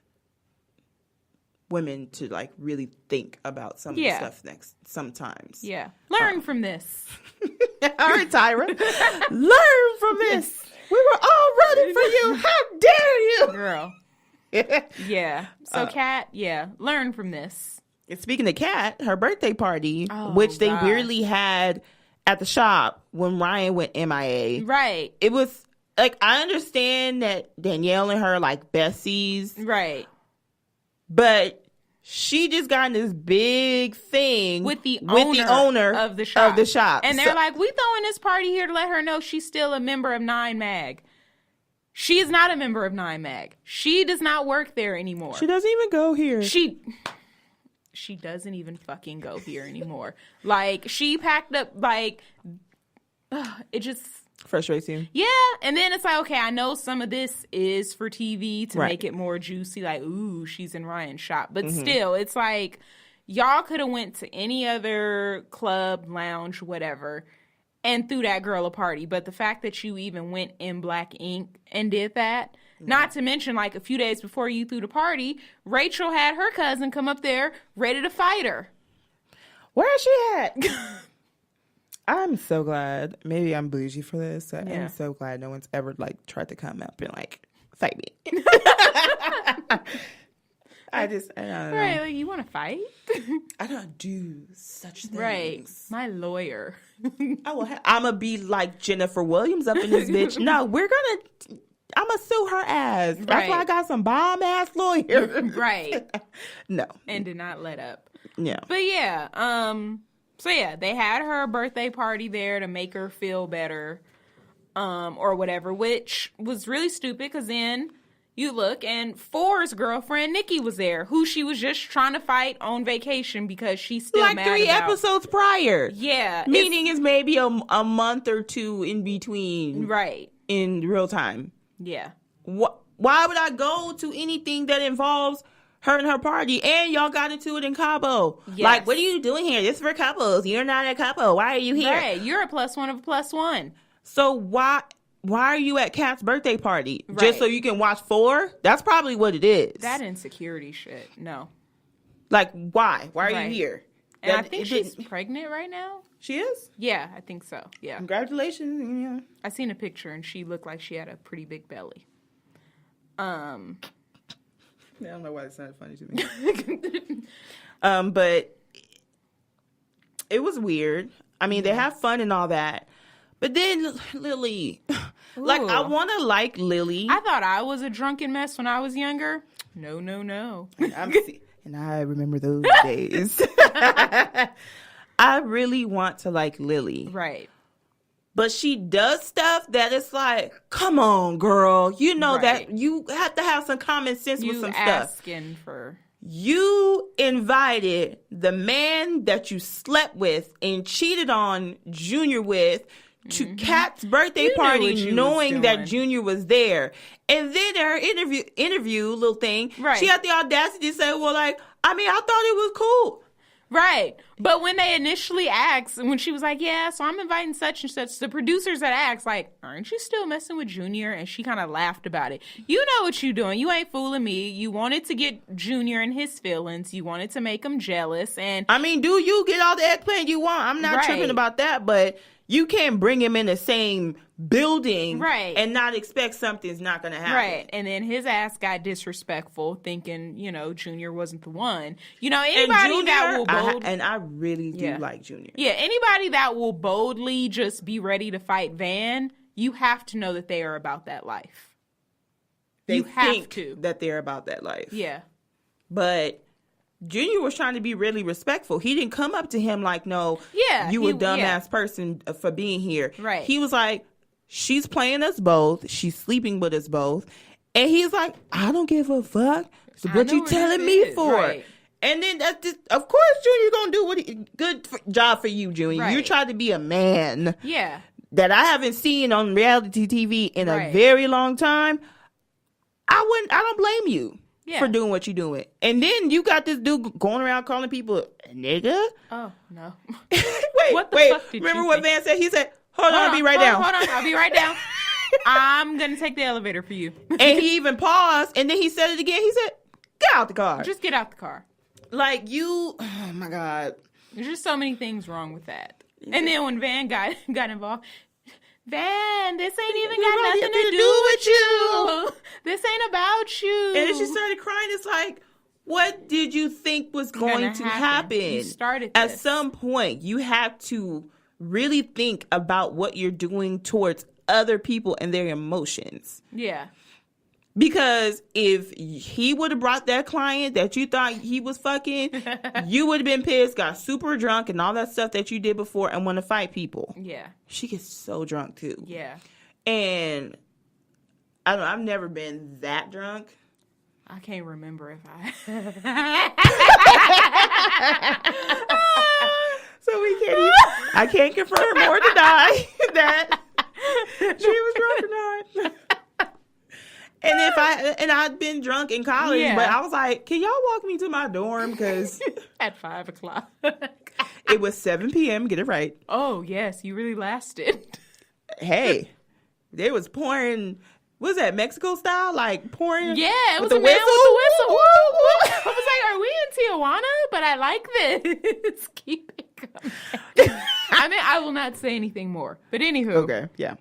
women to like really think about some of the stuff sometimes. Yeah. Learn from this. All right, Tyra. Learn from this. We were all rooting for you. How dare you? Girl. Yeah. So Kat, learn from this. And speaking of Kat, her birthday party, which they weirdly had at the shop when Ryan went MIA. Right. It was... Like, I understand that Danielle and her, like, besties. Right. But she just got in this big thing with the owner of the shop. And they're like, we throwing this party here to let her know she's still a member of 9MAG. She is not a member of 9MAG. She does not work there anymore. She doesn't even go here. She doesn't even fucking go here anymore. Like, she packed up, like, it just... Frustrates you? Yeah. And then it's like, okay, I know some of this is for TV to make it more juicy. Like, ooh, she's in Ryan's shop. But still, it's like, y'all could have went to any other club, lounge, whatever, and threw that girl a party. But the fact that you even went in black ink and did that, not to mention, like, a few days before you threw the party, Rachel had her cousin come up there ready to fight her. Where is she at? I'm so glad. Maybe I'm bougie for this. I'm so glad no one's ever like tried to come up and like fight me. I don't know. Right, like, you want to fight? I don't do such things. Right, my lawyer. I'm gonna be like Jennifer Williams up in this bitch. No, I'm gonna sue her ass. That's why I got some bomb ass lawyers. Right. No, and did not let up. Yeah, but yeah. So, yeah, they had her birthday party there to make her feel better or whatever, which was really stupid because then you look and Four's girlfriend, Nikki, was there, who she was just trying to fight on vacation because she's still like mad 3 about. episodes prior. Yeah. Meaning it's maybe a month or two in between. Right. In real time. Yeah. Why would I go to anything that involves her and her party, and y'all got into it in Cabo. Yes. Like, what are you doing here? This is for couples. You're not a couple. Why are you here? Right. You're a +1 of a +1. So why are you at Kat's birthday party? Right. Just so you can watch 4? That's probably what it is. That insecurity shit. No. Like, why? Why are you here? And I think she's pregnant right now. She is? Yeah, I think so. Yeah. Congratulations. Yeah. I seen a picture, and she looked like she had a pretty big belly. I don't know why it sounded funny to me. But it was weird. I mean, they have fun and all that. But then Lily, like, I want to like Lily. I thought I was a drunken mess when I was younger. No. And I remember those days. I really want to like Lily. Right. But she does stuff that it's like, come on, girl. You know that you have to have some common sense with some stuff. Asking for... You invited the man that you slept with and cheated on Junior with to Kat's birthday party knowing that Junior was there. And then her interview little thing, she had the audacity to say, well, like, I mean, I thought it was cool. Right. But when they initially asked, when she was like, yeah, so I'm inviting such and such, the producers had asked, like, aren't you still messing with Junior? And she kind of laughed about it. You know what you doing. You ain't fooling me. You wanted to get Junior in his feelings. You wanted to make him jealous. And I mean, do you get all the eggplant you want? I'm not tripping about that, but you can't bring him in the same building and not expect something's not going to happen. Right. And then his ass got disrespectful, thinking, you know, Junior wasn't the one. You know, anybody Junior, that will bold... and I really do like Junior. Yeah, anybody that will boldly just be ready to fight Van, you have to know that they are about that life. They think that they're about that life. Yeah. But... Junior was trying to be really respectful. He didn't come up to him like, no, you a dumbass person for being here. Right. He was like, she's playing us both. She's sleeping with us both. And he's like, I don't give a fuck. So what you telling me for? Right. And then that's just, of course, Junior gonna do good job for you, Junior. Right. You tried to be a man. Yeah. That I haven't seen on reality TV in a very long time. I don't blame you. For doing what you're doing. And then you got this dude going around calling people a nigga. Oh, no. wait. Remember what Van said? He said, hold on, I'll be right down. Hold on, I'll be right down. I'm going to take the elevator for you. And he even paused, and then he said it again. He said, get out the car. Just get out the car. Like, oh, my God. There's just so many things wrong with that. Yeah. And then when Van got involved... Van, this ain't even got nothing to do with you. This ain't about you. And then she started crying. It's like, what did you think was going to happen? You started this. At some point, you have to really think about what you're doing towards other people and their emotions. Yeah. Because if he would have brought that client that you thought he was fucking, you would have been pissed, got super drunk, and all that stuff that you did before and want to fight people. Yeah. She gets so drunk, too. Yeah. And I don't know, I've never been that drunk. I can't remember if I... So we can't even... I can't confirm or deny that she was drunk or not. And I'd been drunk in college, but I was like, can y'all walk me to my dorm? Because at 5:00. It was 7 p.m. Get it right. Oh, yes. You really lasted. Hey, they was pouring, was that Mexico style? Like pouring it was a man with the whistle. Woo, woo. I was like, are we in Tijuana? But I like this. Keep it coming. I mean, I will not say anything more. But anywho. Okay, yeah.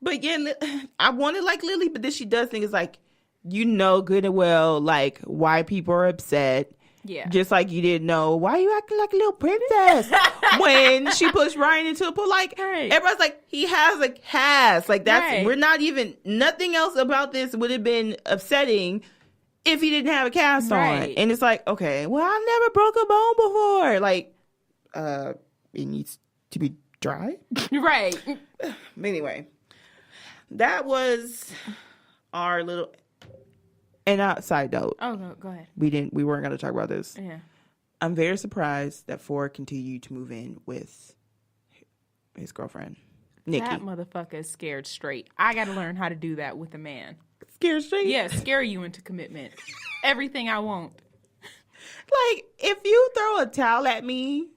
But yeah, I wanted like Lily, but then she does think it's like, you know good and well, like, why people are upset. Yeah. Just like you didn't know, why are you acting like a little princess? When she pushed Ryan into a pool, like, everybody's like, he has a cast. Like, that's, we're not even, nothing else about this would have been upsetting if he didn't have a cast on. And it's like, okay, well, I never broke a bone before. Like, it needs to be dry. Right. But anyway. That was our little, and side note. Oh, no, go ahead. We weren't going to talk about this. Yeah. I'm very surprised that Ford continued to move in with his girlfriend, Nikki. That motherfucker is scared straight. I got to learn how to do that with a man. Scared straight? Yeah, scare you into commitment. Everything I want. Like, if you throw a towel at me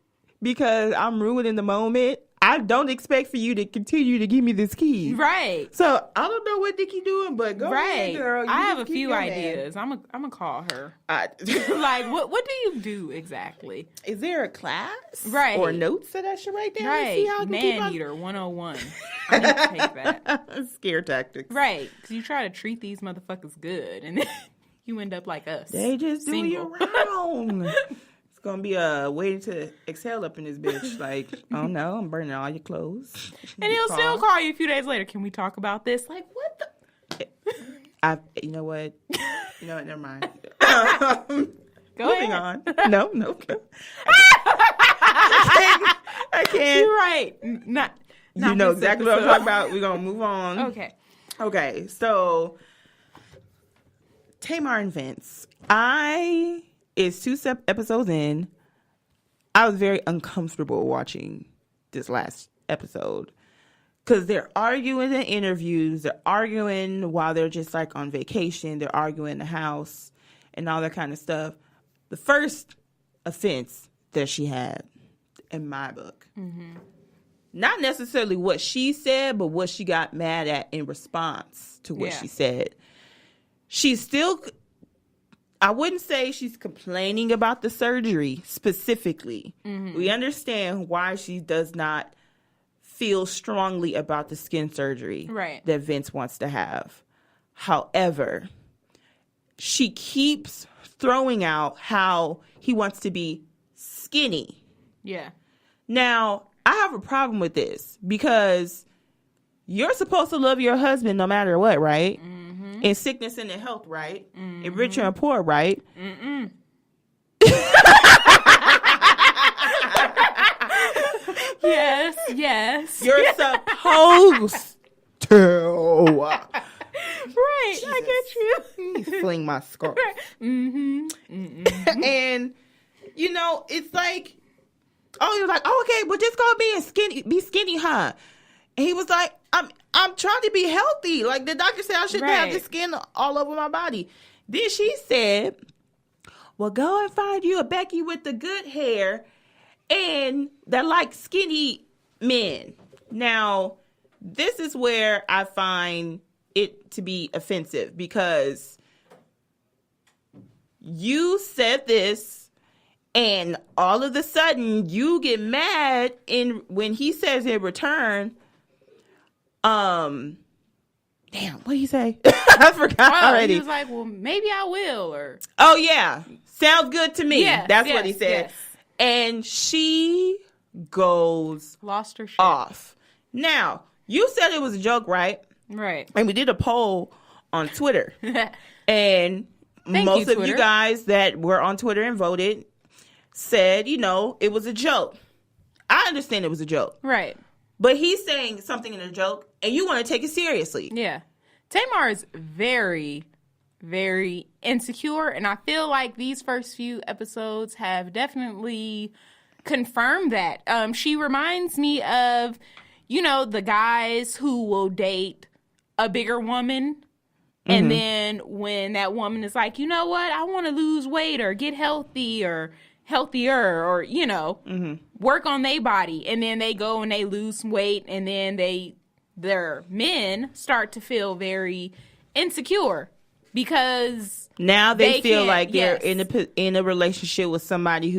because I'm ruining the moment, I don't expect for you to continue to give me this key. Right. So I don't know what Nikki doing, but go ahead, girl. I have a few ideas. I'm gonna call her. Like, what do you do exact?ly? Is there a class? Right. Or notes that I should write down? Right. See how Man Eater 101. I need to take that. Scare tactics. Right. Because you try to treat these motherfuckers good, and then you end up like us. They just do you wrong. Gonna be waiting to exhale up in this bitch. Like, oh no, I'm burning all your clothes. And he'll still call you a few days later. Can we talk about this? Like, what the? You know what? You know what? Never mind. Go moving ahead. on. No. I can't. You're right. Not you know this exactly what I'm episode. talking about. We're going to move on. Okay. So Tamar and Vince. It's 2 episodes in. I was very uncomfortable watching this last episode because they're arguing in interviews. They're arguing while they're just like on vacation. They're arguing in the house and all that kind of stuff. The first offense that she had in my book, not necessarily what she said, but what she got mad at in response to what she said. She's still, I wouldn't say she's complaining about the surgery specifically. We understand why she does not feel strongly about the skin surgery that Vince wants to have. However, she keeps throwing out how he wants to be skinny. Yeah. Now, I have a problem with this because you're supposed to love your husband no matter what, right? In sickness and in health, right? In rich and poor, right? Yes. You're supposed to. Right, I get you. Fling my scarf. And, you know, it's like, you're like, okay, well, just go be skinny, huh? And he was like, I'm trying to be healthy. Like, the doctor said I shouldn't have the skin all over my body. Then she said, well, go and find you a Becky with the good hair and that like skinny men. Now, this is where I find it to be offensive because you said this and all of a sudden you get mad when he says in return, damn, what did he say? I forgot already. He was like, well, maybe I will, or oh yeah, sounds good to me. Yes, that's what he said. Yes. And she goes lost her shit. off. Now, you said it was a joke, right? Right. And we did a poll on Twitter. And most of you guys that were on Twitter and voted said, you know, it was a joke. I understand it was a joke. Right. But he's saying something in a joke, and you want to take it seriously. Yeah. Tamar is very, very insecure, and I feel like these first few episodes have definitely confirmed that. She reminds me of, you know, the guys who will date a bigger woman, and then when that woman is like, you know what, I want to lose weight or get healthy or healthier or, you know, work on their body, and then they go and they lose weight, and then their men start to feel very insecure because now they feel like they're in a relationship with somebody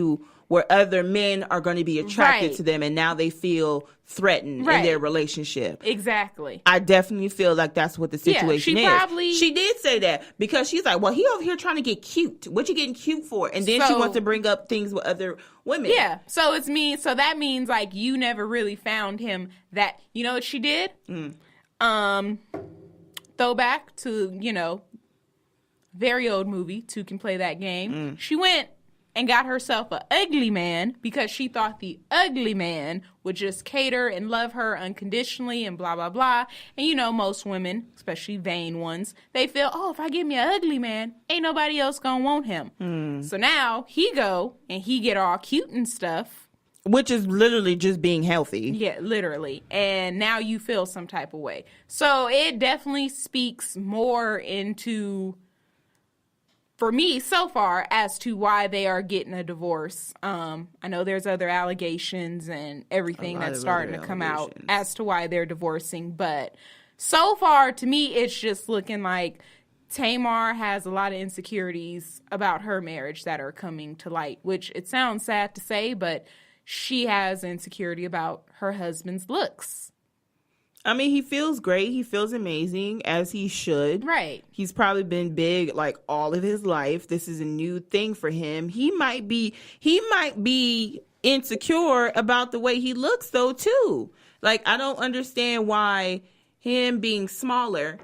where other men are going to be attracted to them, and now they feel threatened in their relationship. Exactly. I definitely feel like that's what the situation is. She did say that because she's like, well, he over here trying to get cute. What you getting cute for? And then she wants to bring up things with other women. Yeah. So that means like you never really found him that, you know what she did? Throwback to, you know, very old movie, Two Can Play That Game. She went and got herself an ugly man because she thought the ugly man would just cater and love her unconditionally and blah, blah, blah. And, you know, most women, especially vain ones, they feel, oh, if I get me an ugly man, ain't nobody else gonna want him. So now he go and he get all cute and stuff. Which is literally just being healthy. Yeah, literally. And now you feel some type of way. So it definitely speaks more into, for me so far, as to why they are getting a divorce. I know there's other allegations and everything that's starting to come out as to why they're divorcing, but so far to me it's just looking like Tamar has a lot of insecurities about her marriage that are coming to light, which it sounds sad to say, but she has insecurity about her husband's looks. I mean, he feels great. He feels amazing, as he should. Right. He's probably been big like all of his life. This is a new thing for him. He might be insecure about the way he looks though too. Like, I don't understand why him being smaller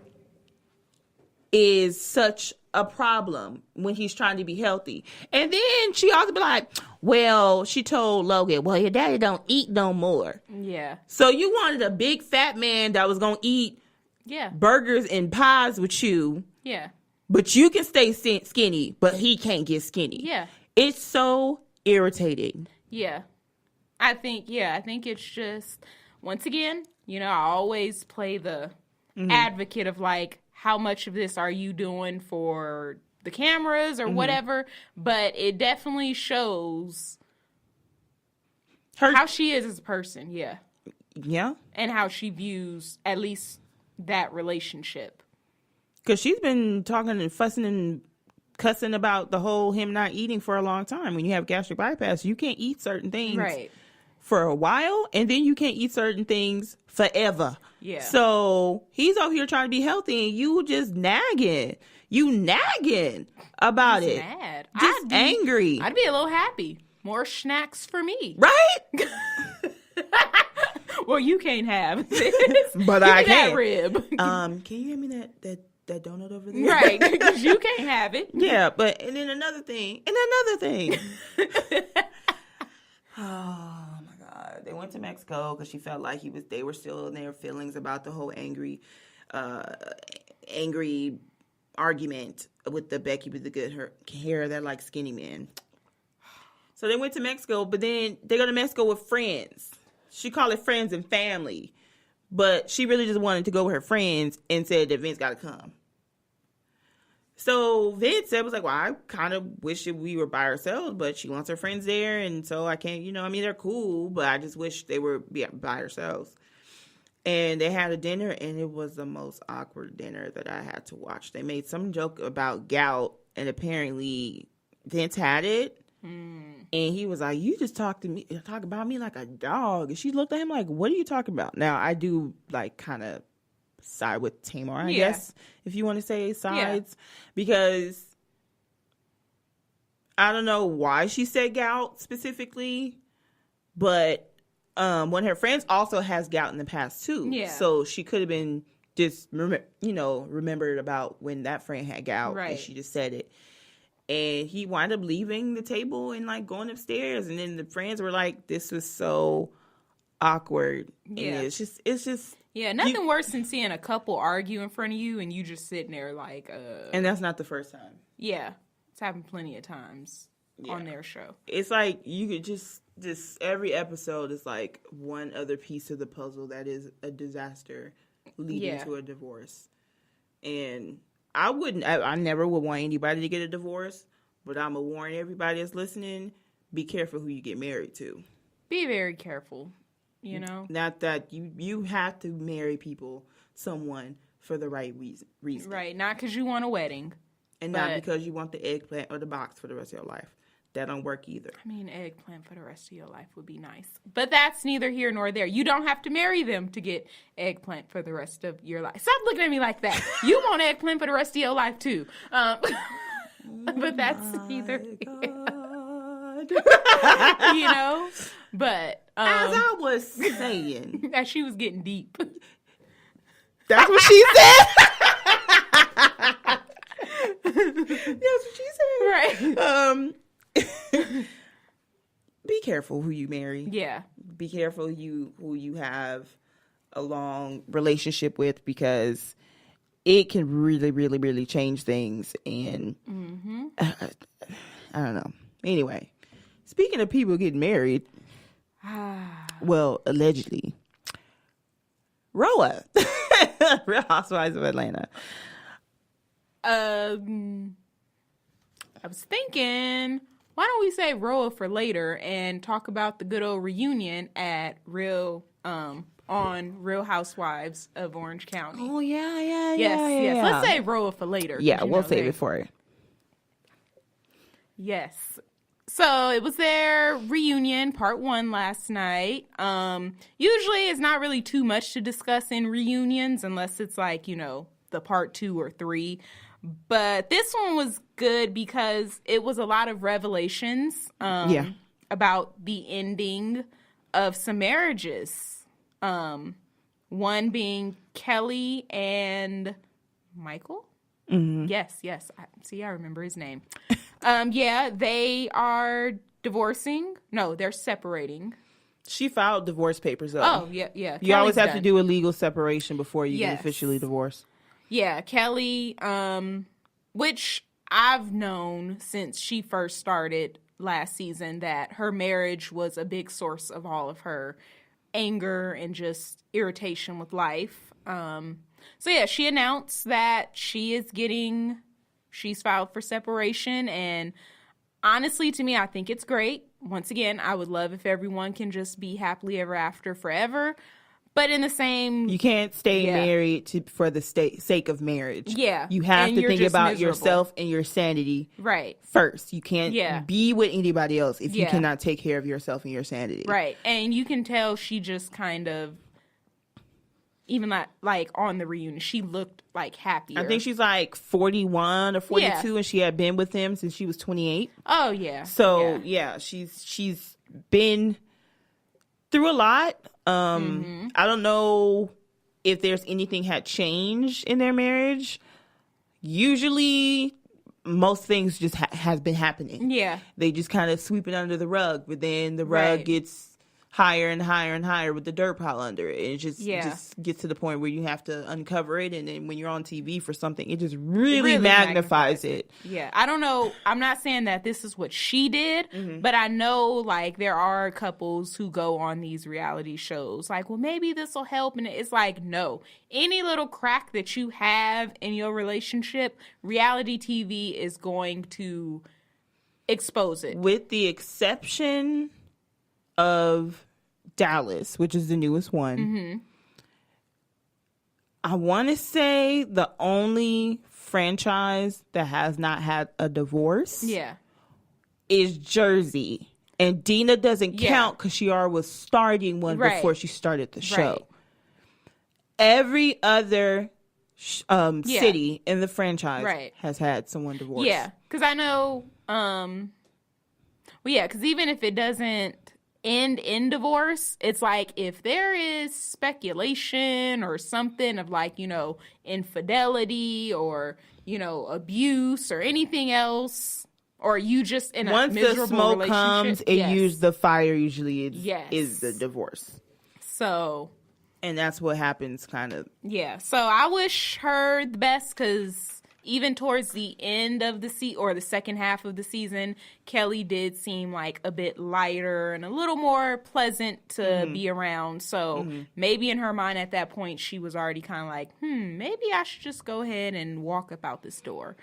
is such a problem when he's trying to be healthy. And then she also be like, well, she told Logan, well, your daddy don't eat no more. Yeah. So you wanted a big fat man that was going to eat burgers and pies with you. Yeah. But you can stay skinny, but he can't get skinny. Yeah. It's so irritating. Yeah. I think it's just, once again, I always play the advocate of like, how much of this are you doing for the cameras or whatever? But it definitely shows how she is as a person. Yeah. Yeah. And how she views at least that relationship. Because she's been talking and fussing and cussing about the whole him not eating for a long time. When you have gastric bypass, you can't eat certain things for a while, and then you can't eat certain things forever. Yeah. So he's over here trying to be healthy, and you just nagging. You nagging about it. Mad. Just angry. I'd be a little happy. More snacks for me. Right? Well, you can't have this. But I can. That rib. Can you hand me that donut over there? Right, because you can't have it. Yeah, but and then another thing. Oh my God! They went to Mexico because she felt like they were still in their feelings about the whole angry argument with the Becky with the good hair that like skinny men. So they went to Mexico, but then they go to Mexico with friends. She called it friends and family, but she really just wanted to go with her friends and said that Vince got to come. So Vince said, was like, well, I kind of wish that we were by ourselves, but she wants her friends there. And so I can't, they're cool, but I just wish they were by ourselves. And they had a dinner, and it was the most awkward dinner that I had to watch. They made some joke about gout, and apparently Vince had it. And he was like, you just talk about me like a dog. And she looked at him like, what are you talking about? Now, I do like kind of side with Tamar, I guess, if you want to say sides, because I don't know why she said gout specifically, but one of her friends also has gout in the past too. Yeah. So she could have been just, remembered about when that friend had gout, and she just said it. And he wound up leaving the table and like going upstairs, and then the friends were like, "This was so awkward." Yeah, and it's just. Yeah, nothing worse than seeing a couple argue in front of you and you just sitting there like. And that's not the first time. Yeah, it's happened plenty of times on their show. It's like you could just every episode is like one other piece of the puzzle that is a disaster leading to a divorce, and. I never would want anybody to get a divorce, but I'm going to warn everybody that's listening, be careful who you get married to. Be very careful, Not that you have to marry someone for the right reason. Right, not because you want a wedding. And not because you want the eggplant or the box for the rest of your life. That don't work either. I mean, eggplant for the rest of your life would be nice. But that's neither here nor there. You don't have to marry them to get eggplant for the rest of your life. Stop looking at me like that. You want eggplant for the rest of your life, too. But that's neither here. But... as I was saying... as she was getting deep. That's what she said? That's what she said. Right. Be careful who you marry. Yeah. Be careful who you have a long relationship with, because it can really, really, really change things. And I don't know. Anyway, speaking of people getting married, well, allegedly, Roa, Real Housewives of Atlanta. I was thinking, why don't we save Roa for later and talk about the good old reunion at on Real Housewives of Orange County? Oh, yeah. Yes. Let's save Roa for later. Yeah, we'll save it for it. Yes. So it was their reunion, part 1 last night. Usually it's not really too much to discuss in reunions unless it's like, the part 2 or 3. But this one was good because it was a lot of revelations about the ending of some marriages. One being Kelly and Michael, Mm-hmm. Yes. I remember his name. Yeah, they are divorcing. No, they're separating. She filed divorce papers, though. Oh, yeah. You Kelly's always have to done. do a legal separation before you can officially divorce. Yeah, Kelly, which I've known since she first started last season that her marriage was a big source of all of her anger and just irritation with life. So yeah, she announced that she's filed for separation, and honestly, to me, I think it's great. Once again, I would love if everyone can just be happily ever after forever. But in the same... You can't stay married for the sake of marriage. Yeah. You have to think about yourself and your sanity first. You can't be with anybody else if you cannot take care of yourself and your sanity. Right. And you can tell she just kind of... Even like on the reunion, she looked like happier. I think she's like 41 or 42, and she had been with him since she was 28. Oh yeah. So she's been through a lot. I don't know if there's anything had changed in their marriage. Usually, most things just has been happening. Yeah, they just kind of sweep it under the rug, but then the rug gets higher and higher and higher with the dirt pile under it. It just gets to the point where you have to uncover it, and then when you're on TV for something, it just really magnifies it. Yeah, I don't know. I'm not saying that this is what she did, but I know like there are couples who go on these reality shows like, well, maybe this will help, and it's like, no. Any little crack that you have in your relationship, reality TV is going to expose it. With the exception of Dallas, which is the newest one. I want to say the only franchise that has not had a divorce is Jersey. And Dina doesn't count because she already was starting one before she started the show. Every other city in the franchise has had someone divorced. Yeah, because I know, because even if it doesn't end in divorce, it's like if there is speculation or something of like, infidelity or, abuse or anything else, or you just in a miserable relationship. Once the smoke comes, the fire usually is the divorce. So. And that's what happens kind of. Yeah. So I wish her the best because even towards the end of the or the second half of the season, Kelly did seem like a bit lighter and a little more pleasant to be around. So maybe in her mind at that point, she was already kind of like, maybe I should just go ahead and walk up out this door.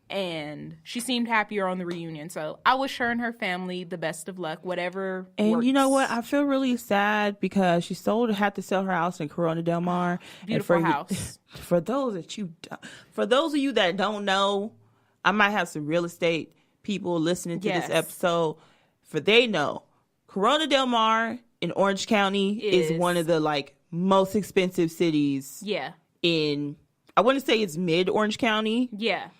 And she seemed happier on the reunion. So I wish her and her family the best of luck, whatever And works. You know what? I feel really sad because she had to sell her house in Corona Del Mar. Beautiful house. For those of you that don't know, I might have some real estate people listening to this episode. For they know, Corona Del Mar in Orange County is one of the most expensive cities. Yeah. I want to say it's mid Orange County. Yeah.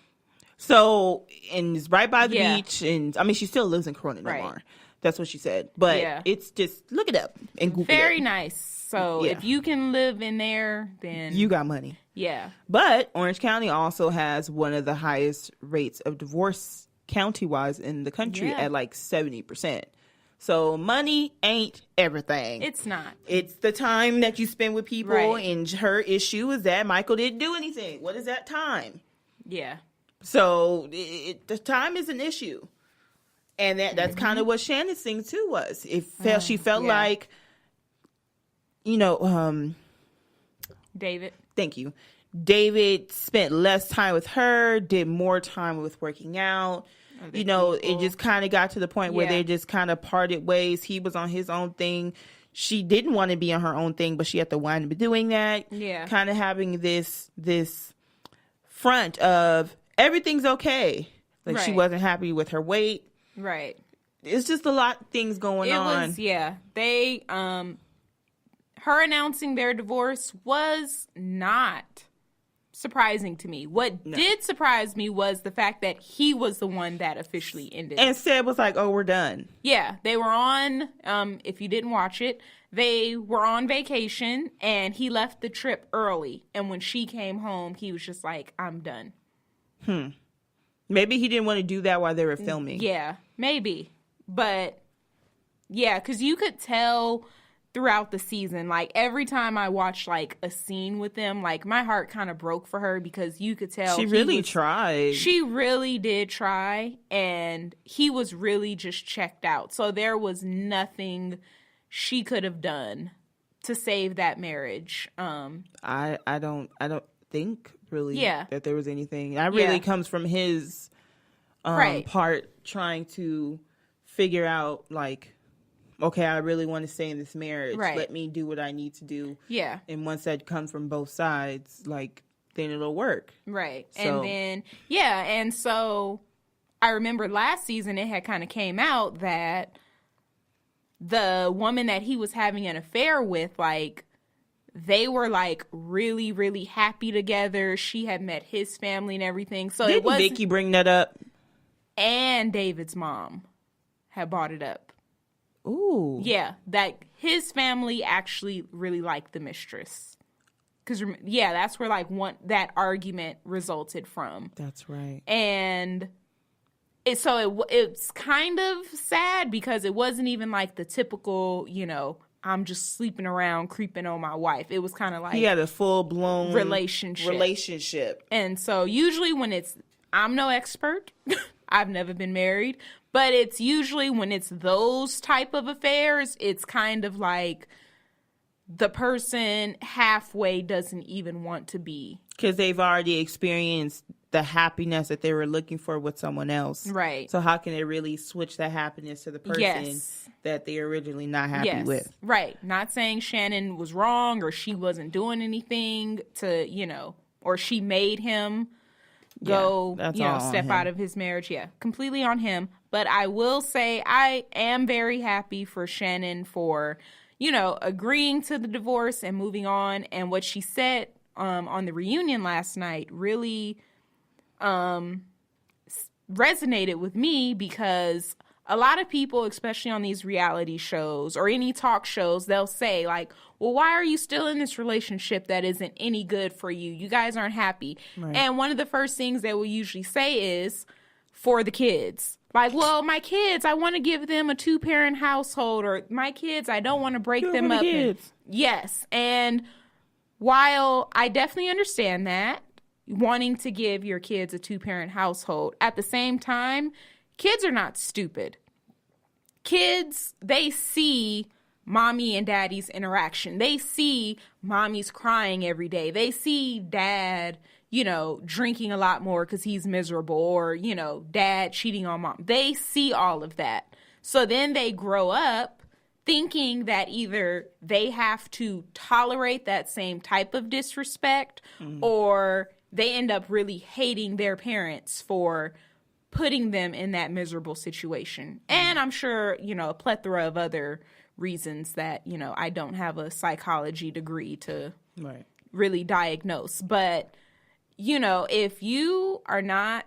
So, and it's right by the beach, and I mean, she still lives in Corona Del Mar. That's what she said. But it's just, look it up and Google it. Very nice. So, if you can live in there, then... You got money. Yeah. But Orange County also has one of the highest rates of divorce county-wise in the country at 70%. So, money ain't everything. It's not. It's the time that you spend with people, and her issue is that Michael didn't do anything. What is that time? Yeah. So the time is an issue, and that's kind of what Shannon's thing too was. She felt like, David. Thank you. David spent less time with her, did more time with working out. It just kind of got to the point where they just kind of parted ways. He was on his own thing. She didn't want to be on her own thing, but she had to wind up doing that. Yeah. Kind of having this front of everything's okay. She wasn't happy with her weight. Right. It's just a lot of things going on. They, her announcing their divorce was not surprising to me. What did surprise me was the fact that he was the one that officially ended. And Seb was like, oh, we're done. Yeah. They were on, if you didn't watch it, they were on vacation and he left the trip early. And when she came home, he was just like, I'm done. Maybe he didn't want to do that while they were filming. Yeah, maybe. But yeah, because you could tell throughout the season, like every time I watched like a scene with them, like my heart kind of broke for her because you could tell she really tried. She really did try, and he was really just checked out. So there was nothing she could have done to save that marriage. I don't think really that there was anything. That really Yeah. comes from his Right. part trying to figure out like, okay, I really want to stay in this marriage. Right. Let me do what I need to do. Yeah. And once that comes from both sides, like, then it'll work. Right. So- And then, yeah. And so I remember last season it had kind of came out that the woman that he was having an affair with, like, they were like really, really happy together. She had met his family and everything. So Didn't it was, Vicky bring that up? and David's mom had brought it up. Ooh. Yeah, that his family actually really liked the mistress. Because, yeah, that's where, like, that argument resulted from. That's right. And it's kind of sad because it wasn't even, like, the typical, you know, I'm just sleeping around, creeping on my wife. It was kind of like... He had a full-blown... relationship. And so usually when it's... I'm no expert. I've never been married. But it's usually when it's those type of affairs, it's kind of like the person halfway doesn't even want to be. Because they've already experienced the happiness that they were looking for with someone else. Right. So how can they really switch that happiness to the person that they originally not happy with? Right. Not saying Shannon was wrong or she wasn't doing anything to, you know, or she made him go, step out of his marriage. Yeah, completely on him. But I will say I am very happy for Shannon for, you know, agreeing to the divorce and moving on. And what she said on the reunion last night really resonated with me because a lot of people, especially on these reality shows or any talk shows, they'll say like, well, why are you still in this relationship that isn't any good for you? You guys aren't happy. Right. And one of the first things they will usually say is for the kids. Like, well, my kids, I want to give them a 2-parent household, or my kids, I don't want to break them up. Yes. And while I definitely understand that, wanting to give your kids a 2-parent household, at the same time, kids are not stupid. Kids, they see mommy and daddy's interaction. They see mommy's crying every day. They see dad, you know, drinking a lot more because he's miserable, or, you know, dad cheating on mom. They see all of that. So then they grow up thinking that either they have to tolerate that same type of disrespect, or they end up really hating their parents for putting them in that miserable situation. And I'm sure, you know, a plethora of other reasons that, you know, I don't have a psychology degree to really diagnose. But, you know, if you are not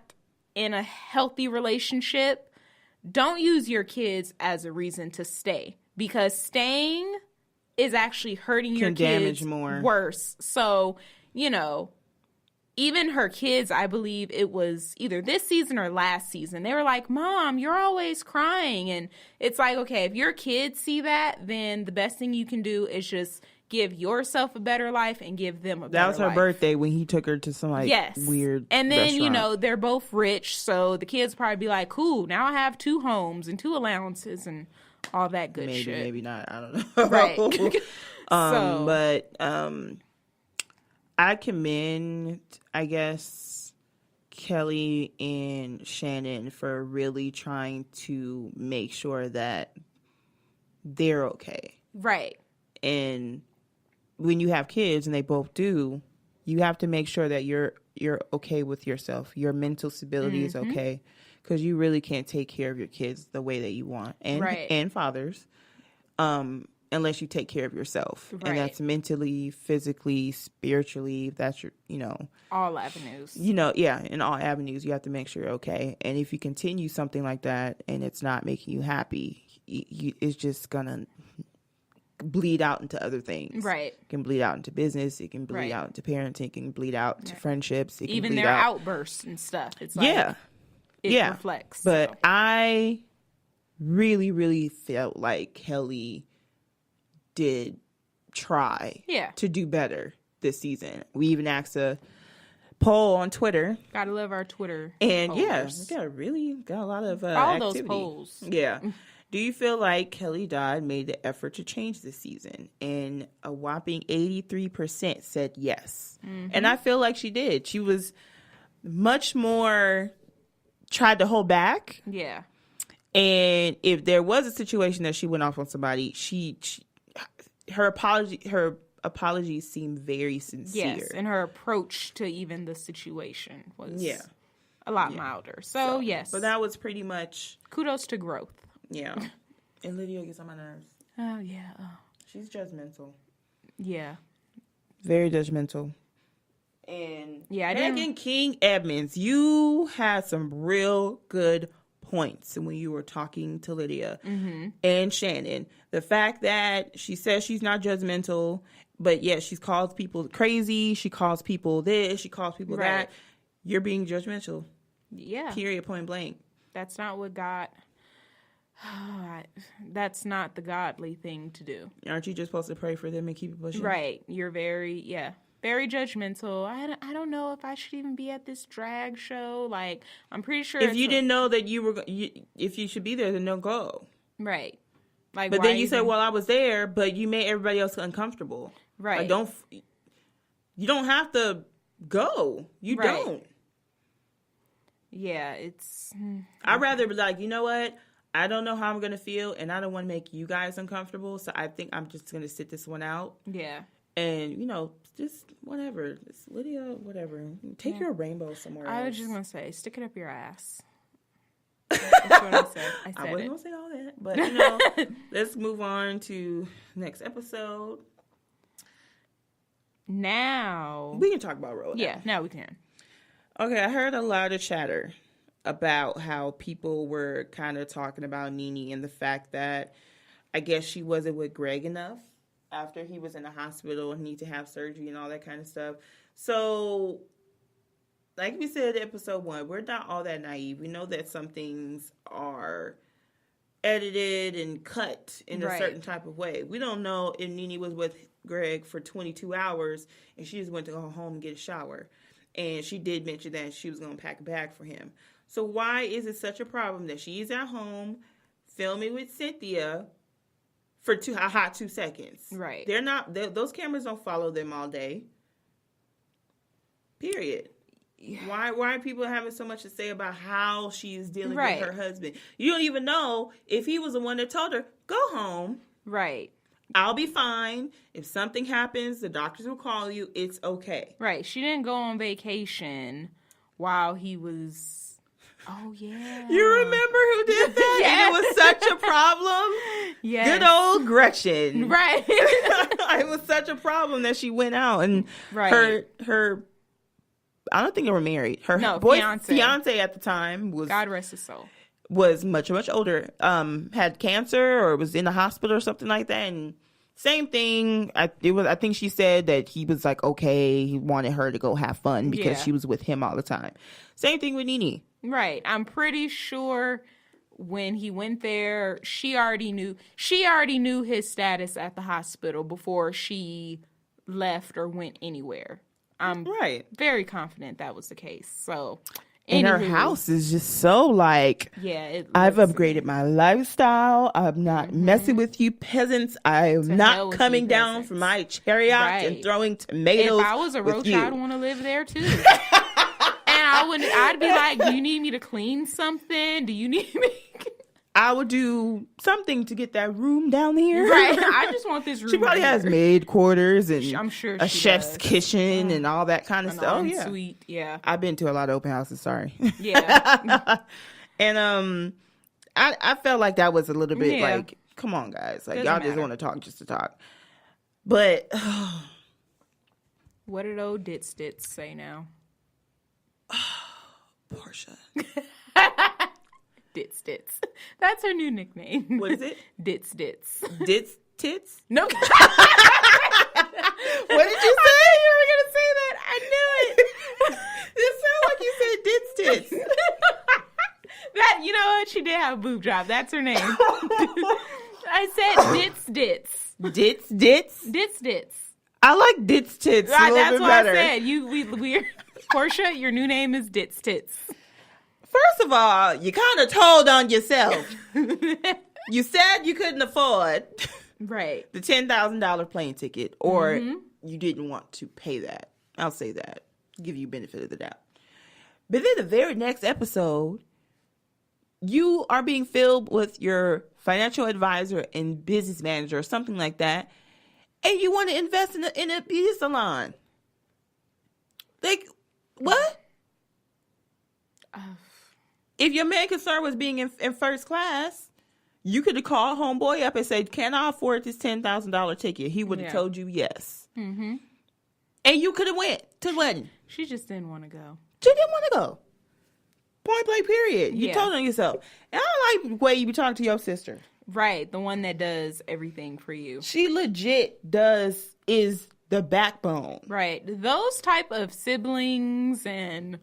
in a healthy relationship, don't use your kids as a reason to stay, because staying is actually hurting your kids worse. So, you know, even her kids, I believe it was either this season or last season, they were like, Mom, you're always crying. And it's like, okay, if your kids see that, then the best thing you can do is just give yourself a better life and give them a better life. That was her birthday when he took her to some weird And then, restaurant. you know, they're both rich. So the kids probably be like, cool, now I have 2 homes and 2 allowances and all that good shit. Maybe not. I don't know. Right. But I commend, I guess, Kelly and Shannon for really trying to make sure that they're okay. Right. And when you have kids, and they both do, you have to make sure that you're okay with yourself. Your mental stability is okay, because you really can't take care of your kids the way that you want, and fathers, unless you take care of yourself. Right. And that's mentally, physically, spiritually. That's your, you know, all avenues. You know, yeah, in all avenues, you have to make sure you're okay. And if you continue something like that and it's not making you happy, it's just gonna bleed out into other things. Right. It can bleed out into business. It can bleed out into parenting. It can bleed out to friendships. It can even bleed their out. outbursts and stuff. It's like, it reflects. But I really, really felt like Kelly did try to do better this season. We even asked a poll on Twitter. Gotta love our Twitter and pollers. We got a lot of all activity. Those polls. Yeah. Do you feel like Kelly Dodd made the effort to change this season? And a whopping 83% said yes. And I feel like she did. She was much more tried to hold back. Yeah. And if there was a situation that she went off on somebody, her apologies seemed very sincere. Yes, and her approach to even the situation was a lot milder. So, yes. But that was pretty much... Kudos to growth. Yeah. And Lydia gets on my nerves. Oh, yeah. Oh. She's judgmental. Yeah. Very judgmental. And Megan King Edmonds, you had some real good points when you were talking to Lydia and Shannon. The fact that she says she's not judgmental, but yet she calls people crazy, she calls people this, she calls people that. You're being judgmental. Yeah. Period, point blank. That's not what God... that's not the godly thing to do. Aren't you just supposed to pray for them and keep it pushing? Right. You're very judgmental. I don't know if I should even be at this drag show. Like, I'm pretty sure if you didn't know that if you should be there, then don't go. Right. Like, but then you said, well, I was there, but you made everybody else uncomfortable. Right. Like, you don't have to go. You don't. Yeah, it's... I'd rather be like, you know what? I don't know how I'm going to feel, and I don't want to make you guys uncomfortable, so I think I'm just going to sit this one out. Yeah. And, just whatever. It's Lydia, whatever. Take your rainbow somewhere else. I was just going to say, stick it up your ass. That's what I said. I wasn't going to say all that, but, let's move on to next episode. Now. We can talk about Roll. Yeah, now we can. Okay, I heard a lot of chatter about how people were kind of talking about Nene and the fact that I guess she wasn't with Greg enough after he was in the hospital and need to have surgery and all that kind of stuff. So, like we said in episode 1, we're not all that naive. We know that some things are edited and cut in a certain type of way. We don't know if Nene was with Greg for 22 hours and she just went to go home and get a shower. And she did mention that she was going to pack a bag for him. So why is it such a problem that she's at home filming with Cynthia for a hot 2 seconds? Right. Those cameras don't follow them all day. Period. Yeah. Why are people having so much to say about how she is dealing with her husband? You don't even know if he was the one that told her, go home. Right. I'll be fine. If something happens, the doctors will call you. It's okay. Right. She didn't go on vacation while he was... Oh, yeah. You remember who did that? Yes. And it was such a problem? Yes. Good old Gretchen. Right. It was such a problem that she went out and her I don't think they were married. Her fiance at the time was... God rest his soul. Was much, much older. Had cancer or was in the hospital or something like that. And same thing. I think she said that he was like, okay, he wanted her to go have fun because she was with him all the time. Same thing with Nene. Right. I'm pretty sure when he went there, she already knew his status at the hospital before she left or went anywhere. I'm very confident that was the case. So, and her house is just so like, I've upgraded my lifestyle. I'm not messing with you peasants. I'm not coming down from my chariot and throwing tomatoes. If I was a roach, I'd want to live there too. I'd be like, do you need me to clean something? Do you need me? I would do something to get that room down here. Right. I just want this room. She probably has maid quarters and I'm sure a chef's kitchen and all that kind of stuff. Oh, yeah. Sweet. Yeah. I've been to a lot of open houses. Sorry. Yeah. And I felt like that was a little bit like, come on, guys. Like, y'all just want to talk just to talk. But. What did old Ditz say now? Portia. Ditz. That's her new nickname. What is it? Ditz. Ditz tits? No. What did you say? You were going to say that. I knew it. It sounded like you said Dit's tits. That, you know what? She did have a boob job. That's her name. I said Dits. Dits. I like Dit's tits a little that's bit what better. I said. We're Portia, your new name is Dit's tits. First of all, you kind of told on yourself. You said you couldn't afford right the $10,000 plane ticket, or you didn't want to pay that. I'll say that. Give you benefit of the doubt. But then the very next episode, you are being filled with your financial advisor and business manager or something like that, and you want to invest in a beauty salon. Like, what? If your main concern was being in first class, you could have called homeboy up and said, "Can I afford this $10,000 ticket?" He would have told you yes. Mm-hmm. And you could have went to the wedding. She just didn't want to go. She didn't want to go. Point blank, period. You told on yourself. And I don't like the way you be talking to your sister. Right. The one that does everything for you. She legit is the backbone. Right. Those type of siblings and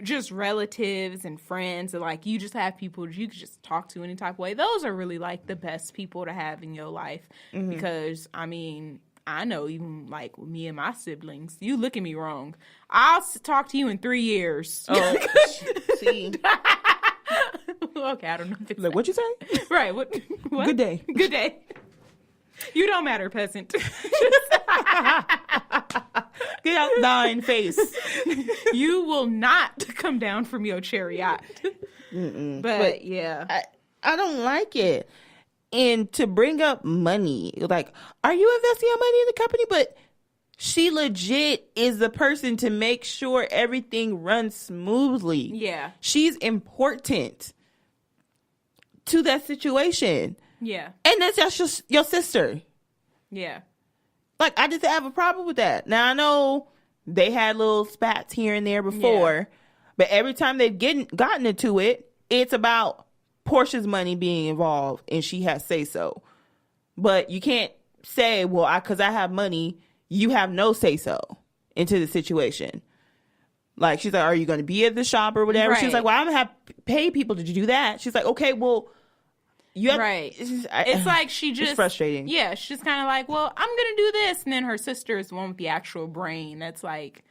just relatives and friends, and like you just have people you can just talk to any type of way. Those are really like the best people to have in your life. Mm-hmm. Because, I mean, I know even like me and my siblings, you look at me wrong. I'll talk to you in 3 years. Oh, see. Okay, I don't know if it's like, what'd you say? Right. What? Good day. Good day. You don't matter, peasant. Get out thine face. You will not come down from your chariot. But yeah. I don't like it. And to bring up money, like, are you investing your money in the company? But she legit is the person to make sure everything runs smoothly. Yeah. She's important to that situation. Yeah. And that's just your sister. Yeah. Like, I just have a problem with that. Now, I know they had little spats here and there before, but every time they've gotten into it, it's about Portia's money being involved, and she has say so. But you can't say, well, because I have money, you have no say so into the situation. Like, she's like, are you going to be at the shop or whatever? Right. She's like, well, I'm going to have pay people to do that. She's like, okay, well, you have, right. It's like she just... It's frustrating. Yeah, she's kind of like, well, I'm going to do this. And then her sister is the one with the actual brain. That's like,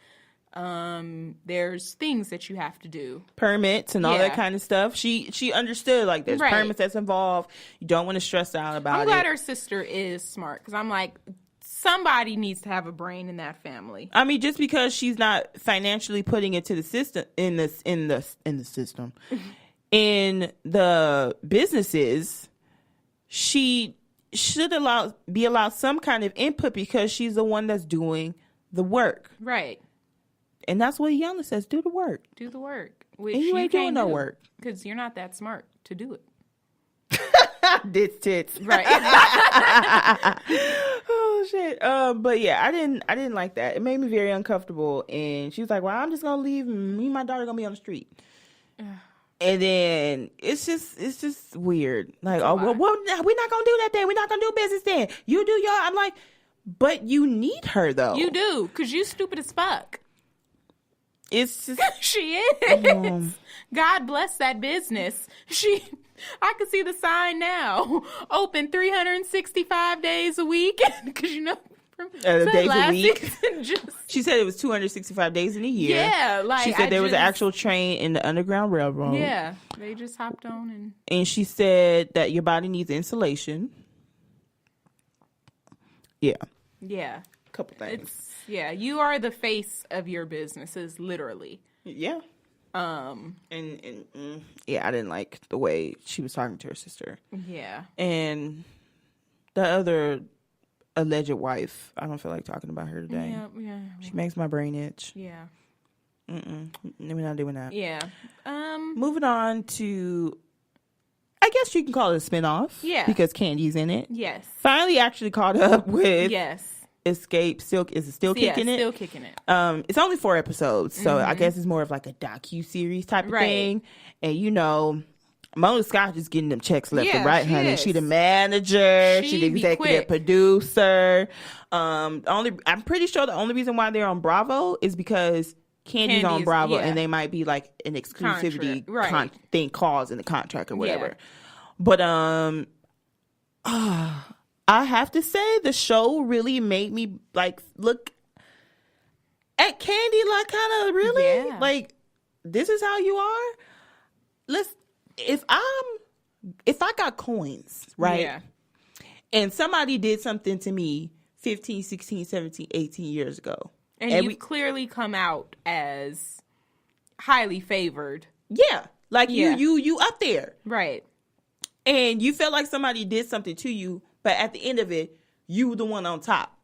there's things that you have to do. Permits and all that kind of stuff. She understood, like, there's permits that's involved. You don't want to stress out about it. I'm glad her sister is smart, because I'm like, somebody needs to have a brain in that family. I mean, just because she's not financially putting it to the system, in the system, in the businesses, she should be allowed some kind of input, because she's the one that's doing the work. Right. And that's what Yana says, do the work. Do the work. Which and you ain't doing no work. Because you're not that smart to do it. Tits. Right. Oh shit. But yeah, I didn't like that. It made me very uncomfortable. And she was like, well, I'm just gonna leave, and me and my daughter gonna be on the street. And then it's just weird. Like, oh, well, we're not gonna do that then. We're not gonna do business then. You do your... I'm like, but you need her though. You do, because you stupid as fuck. It's just... She is. God bless that business. I can see the sign now. Open 365 days a week. Because, you know, days a week. She said it was 265 days in a year. Yeah. Like, she said there was an actual train in the Underground Railroad. Yeah. They just hopped on. And she said that your body needs insulation. Yeah. Yeah. A couple things. You are the face of your businesses, literally. Yeah. I didn't like the way she was talking to her sister. Yeah. And the other alleged wife, I don't feel like talking about her today. Yeah. She makes my brain itch. Yeah. We're not doing that. Yeah. Moving on to, I guess you can call it a spinoff. Yeah. Because Candy's in it. Yes. Finally actually caught up with. Yes. Escape. Still kicking it? Still kicking it. It's only 4 episodes, so I guess it's more of like a docu-series type of thing. And you know, Mona Scott is getting them checks left and right, she honey. is. She the manager. She She the be executive quick. producer. I'm pretty sure the only reason why they're on Bravo is because Candy's on Bravo, and they might be like an exclusivity thing clause in the contract or whatever. Yeah. But I have to say the show really made me like look at Candy like kind of really like, this is how you are. If I got coins, right? Yeah. And somebody did something to me 15, 16, 17, 18 years ago. And you've clearly come out as highly favored. Yeah. Like you up there. Right. And you felt like somebody did something to you, but at the end of it, you were the one on top.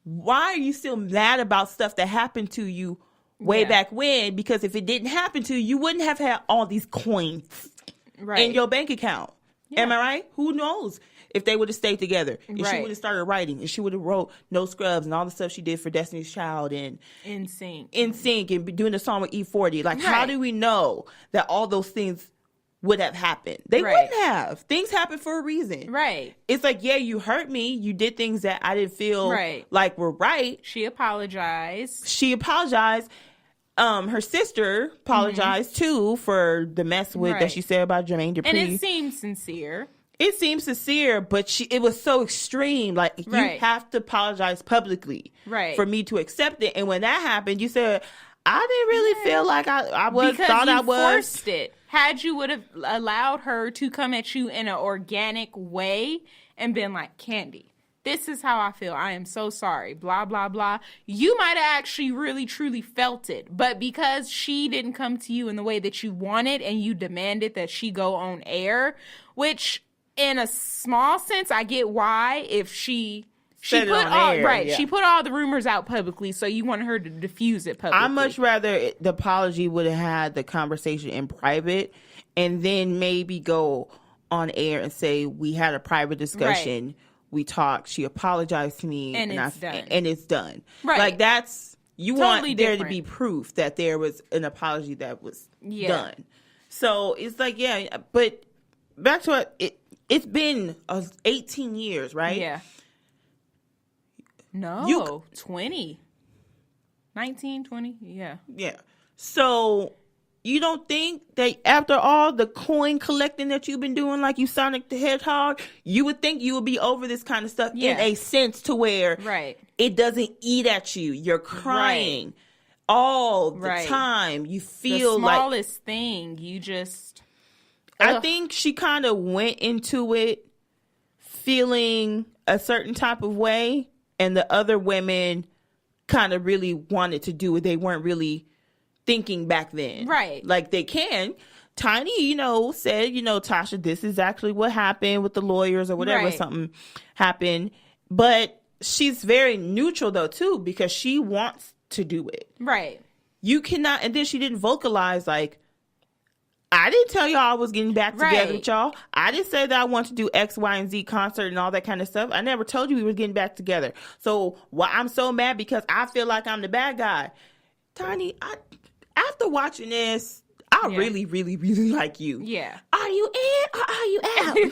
Why are you still mad about stuff that happened to you way back when? Because if it didn't happen to you, you wouldn't have had all these coins in your bank account. Yeah. Am I right? Who knows if they would have stayed together? If she would have started writing, if she would have wrote No Scrubs and all the stuff she did for Destiny's Child and NSYNC and doing the song with E40. Like, how do we know that all those things would have happened? They wouldn't have. Things happen for a reason. Right. It's like, yeah, you hurt me. You did things that I didn't feel like were right. She apologized. Her sister apologized too for the mess with that she said about Jermaine Dupri. And it seems sincere. It seems sincere, but it was so extreme. Like, you have to apologize publicly for me to accept it. And when that happened, you said, I didn't really feel like I was. Because thought you I was. Forced it. Had you would have allowed her to come at you in an organic way and been like, Candy, this is how I feel. I am so sorry. Blah, blah, blah. You might have actually really, truly felt it. But because she didn't come to you in the way that you wanted and you demanded that she go on air, which in a small sense, I get why. If she put all the rumors out publicly, so you want her to diffuse it publicly. I much rather the apology would have had the conversation in private and then maybe go on air and say, we had a private discussion. Right. We talked. She apologized to me, and it's done. Right. Like, that's, you totally want there to be proof that there was an apology that was done. So it's like, but back to it's been 18 years, right? Yeah. No, 20. 19, 20, yeah. Yeah. So you don't think that after all the coin collecting that you've been doing, like you Sonic the Hedgehog, you would think you would be over this kind of stuff in a sense to where it doesn't eat at you. You're crying all the time. You feel the smallest thing, you just... I think she kind of went into it feeling a certain type of way, and the other women kind of really wanted to do it. They weren't really thinking back then. Right. Like, they can. Tiny, said, Tasha, this is actually what happened with the lawyers or whatever, something happened. But she's very neutral, though, too, because she wants to do it. Right. You cannot, and then she didn't vocalize, like, I didn't tell y'all I was getting back together with y'all. I didn't say that I want to do X, Y, and Z concert and all that kind of stuff. I never told you we were getting back together. So I'm so mad because I feel like I'm the bad guy. Tiny, after watching this, I really, really, really like you. Yeah. Are you in or are you out? You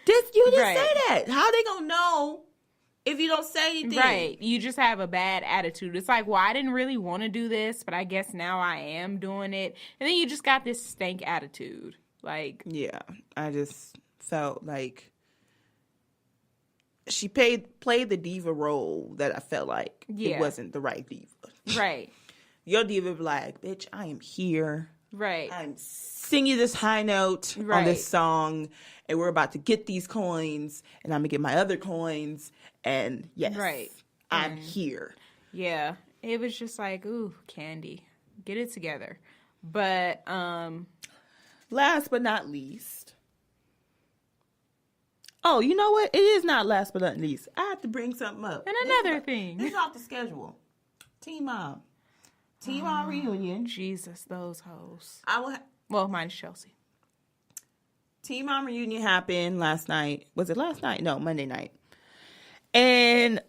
didn't say that. How they gonna know if you don't say anything? Right. You just have a bad attitude. It's like, well, I didn't really want to do this, but I guess now I am doing it. And then you just got this stank attitude. Like, yeah, I just felt like she played the diva role that I felt like it wasn't the right diva. Right. Your diva be like, bitch, I am here. Right. I'm singing this high note on this song, and we're about to get these coins, and I'm going to get my other coins, and yes, I'm here. Yeah. It was just like, ooh, Candy, get it together. But, last but not least. Oh, you know what? It is not last but not least. I have to bring something up. And another thing. This is off the schedule. Teen Mom reunion. Jesus, those hoes. Well, minus Chelsea. Teen Mom reunion happened last night. Was it last night? No, Monday night. And,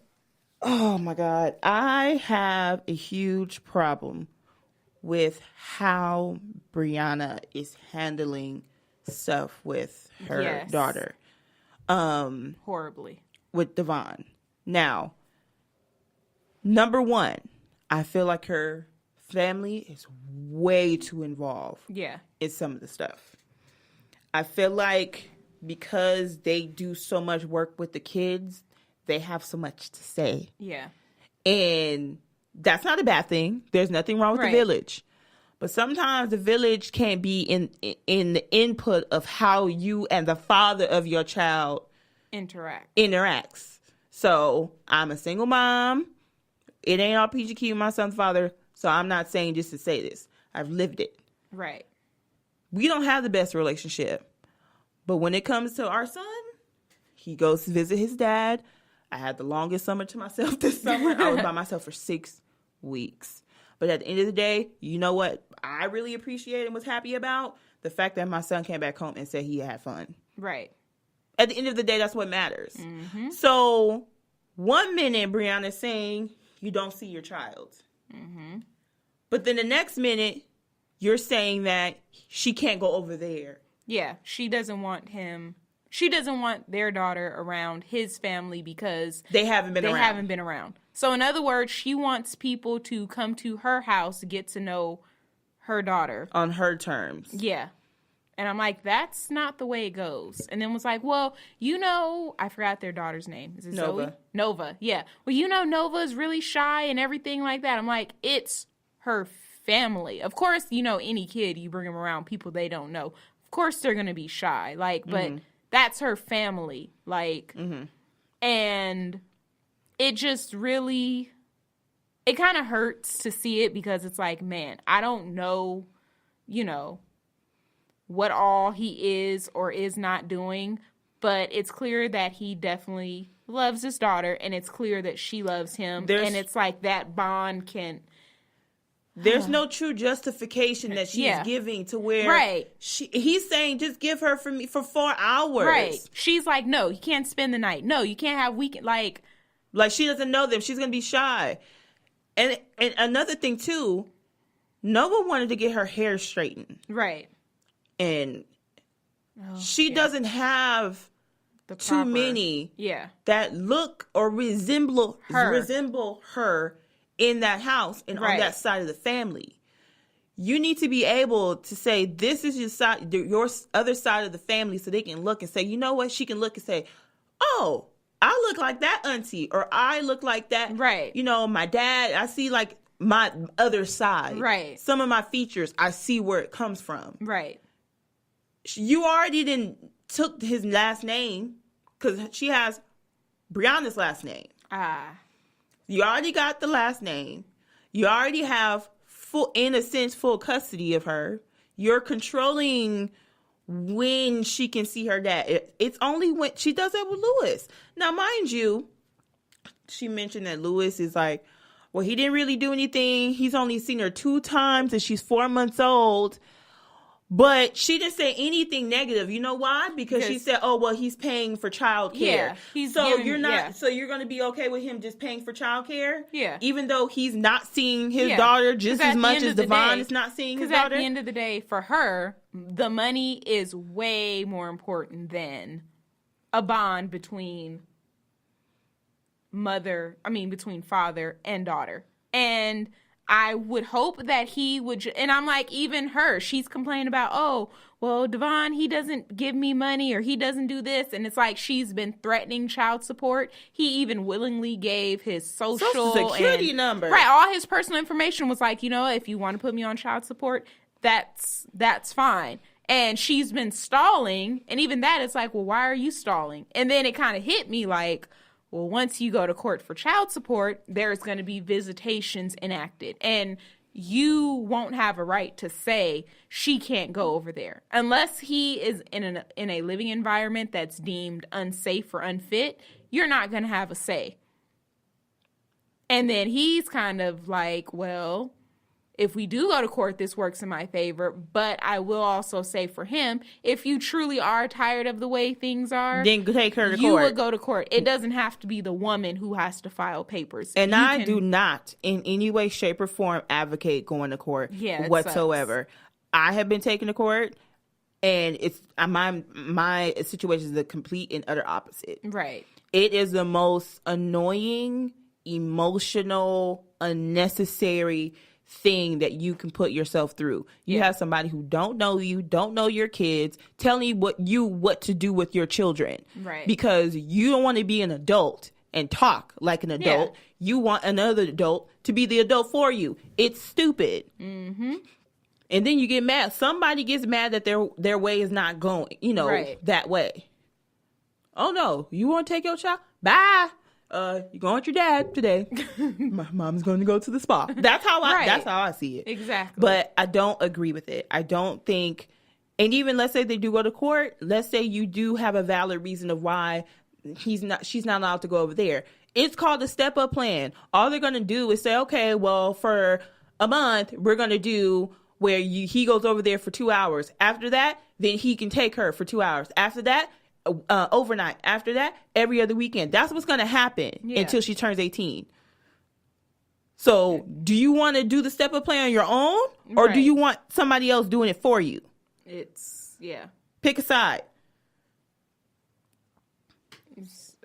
oh my God, I have a huge problem with how Brianna is handling stuff with her daughter. Horribly. With Devon. Now, number one, I feel like her family is way too involved in some of the stuff. I feel like because they do so much work with the kids, they have so much to say. Yeah. And that's not a bad thing. There's nothing wrong with the village. But sometimes the village can't be in the input of how you and the father of your child interacts. So I'm a single mom. It ain't all PGQ with my son's father. So I'm not saying just to say this. I've lived it. Right. We don't have the best relationship. But when it comes to our son, he goes to visit his dad. I had the longest summer to myself this summer. I was by myself for 6 weeks. But at the end of the day, you know what I really appreciated and was happy about? The fact that my son came back home and said he had fun. Right. At the end of the day, that's what matters. Mm-hmm. So, one minute, Brianna's saying you don't see your child. Mm-hmm. But then the next minute, you're saying that she can't go over there. Yeah, she doesn't want him. She doesn't want their daughter around his family because they haven't been around. So in other words, she wants people to come to her house to get to know her daughter. On her terms. Yeah. And I'm like, that's not the way it goes. And then was like, well, I forgot their daughter's name. Is it Nova? Zoe? Nova, yeah. Well, Nova is really shy and everything like that. I'm like, it's her family. Of course, any kid, you bring them around people they don't know. Of course they're going to be shy. Like, but that's her family. Like, and it just really, it kind of hurts to see it because it's like, man, I don't know, what all he is or is not doing, but it's clear that he definitely loves his daughter and it's clear that she loves him. And it's like that bond can... There's no true justification that she's giving to where he's saying just give her for me for 4 hours. Right. She's like, no, you can't spend the night. No, you can't have weekend. Like she doesn't know them. She's going to be shy. And another thing too, Nova wanted to get her hair straightened. Right. And she doesn't have too many that look or resemble her in that house and on that side of the family. You need to be able to say, this is your other side of the family, so they can look and say, you know what? She can look and say, oh, I look like that auntie, or I look like that. Right. My dad, I see like my other side. Right. Some of my features, I see where it comes from. Right. You already took his last name because she has Brianna's last name. You already got the last name. You already have full custody of her. You're controlling when she can see her dad. It's only when she does that with Lewis. Now, mind you, she mentioned that Lewis is like, well, he didn't really do anything. He's only seen her 2 times and she's 4 months old. But she didn't say anything negative. You know why? Because she said, "Oh, well, he's paying for childcare." Yeah, so you're going to be okay with him just paying for childcare? Yeah. Even though he's not seeing his daughter just as much as Devon is not seeing his daughter. Because at the end of the day, for her, the money is way more important than a bond between father and daughter. And I would hope that he would, and I'm like, even her, she's complaining about, oh, well, Devon, he doesn't give me money or he doesn't do this. And it's like she's been threatening child support. He even willingly gave his social security number. Right. All his personal information was like, if you want to put me on child support, that's fine. And she's been stalling. And even that, it's like, well, why are you stalling? And then it kind of hit me like, well, once you go to court for child support, there's going to be visitations enacted. And you won't have a right to say she can't go over there. Unless he is in a living environment that's deemed unsafe or unfit, you're not going to have a say. And then he's kind of like, well, if we do go to court, this works in my favor. But I will also say for him, if you truly are tired of the way things are, then take her to court. You would go to court. It doesn't have to be the woman who has to file papers. And I do not in any way, shape, or form advocate going to court whatsoever. Sucks. I have been taken to court, and it's my situation is the complete and utter opposite. Right. It is the most annoying, emotional, unnecessary thing that you can put yourself through. You have somebody who don't know you, don't know your kids, telling you what to do with your children. Right. Because you don't want to be an adult and talk like an adult. Yeah. You want another adult to be the adult for you. It's stupid. Mm-hmm. And then you get mad. Somebody gets mad that their way is not going, that way. Oh, no. You want to take your child? Bye. You're going with your dad today. My mom's going to go to the spa. That's how I see it. Exactly. But I don't agree with it. I don't think, and even let's say they do go to court. Let's say you do have a valid reason of why she's not allowed to go over there. It's called a step-up plan. All they're going to do is say, okay, well, for a month, we're going to do where he goes over there for 2 hours. After that, then he can take her for 2 hours. After that, overnight. After that, every other weekend. That's what's going to happen until she turns 18. So do you want to do the step-up plan on your own, or do you want somebody else doing it for you? Pick a side. It's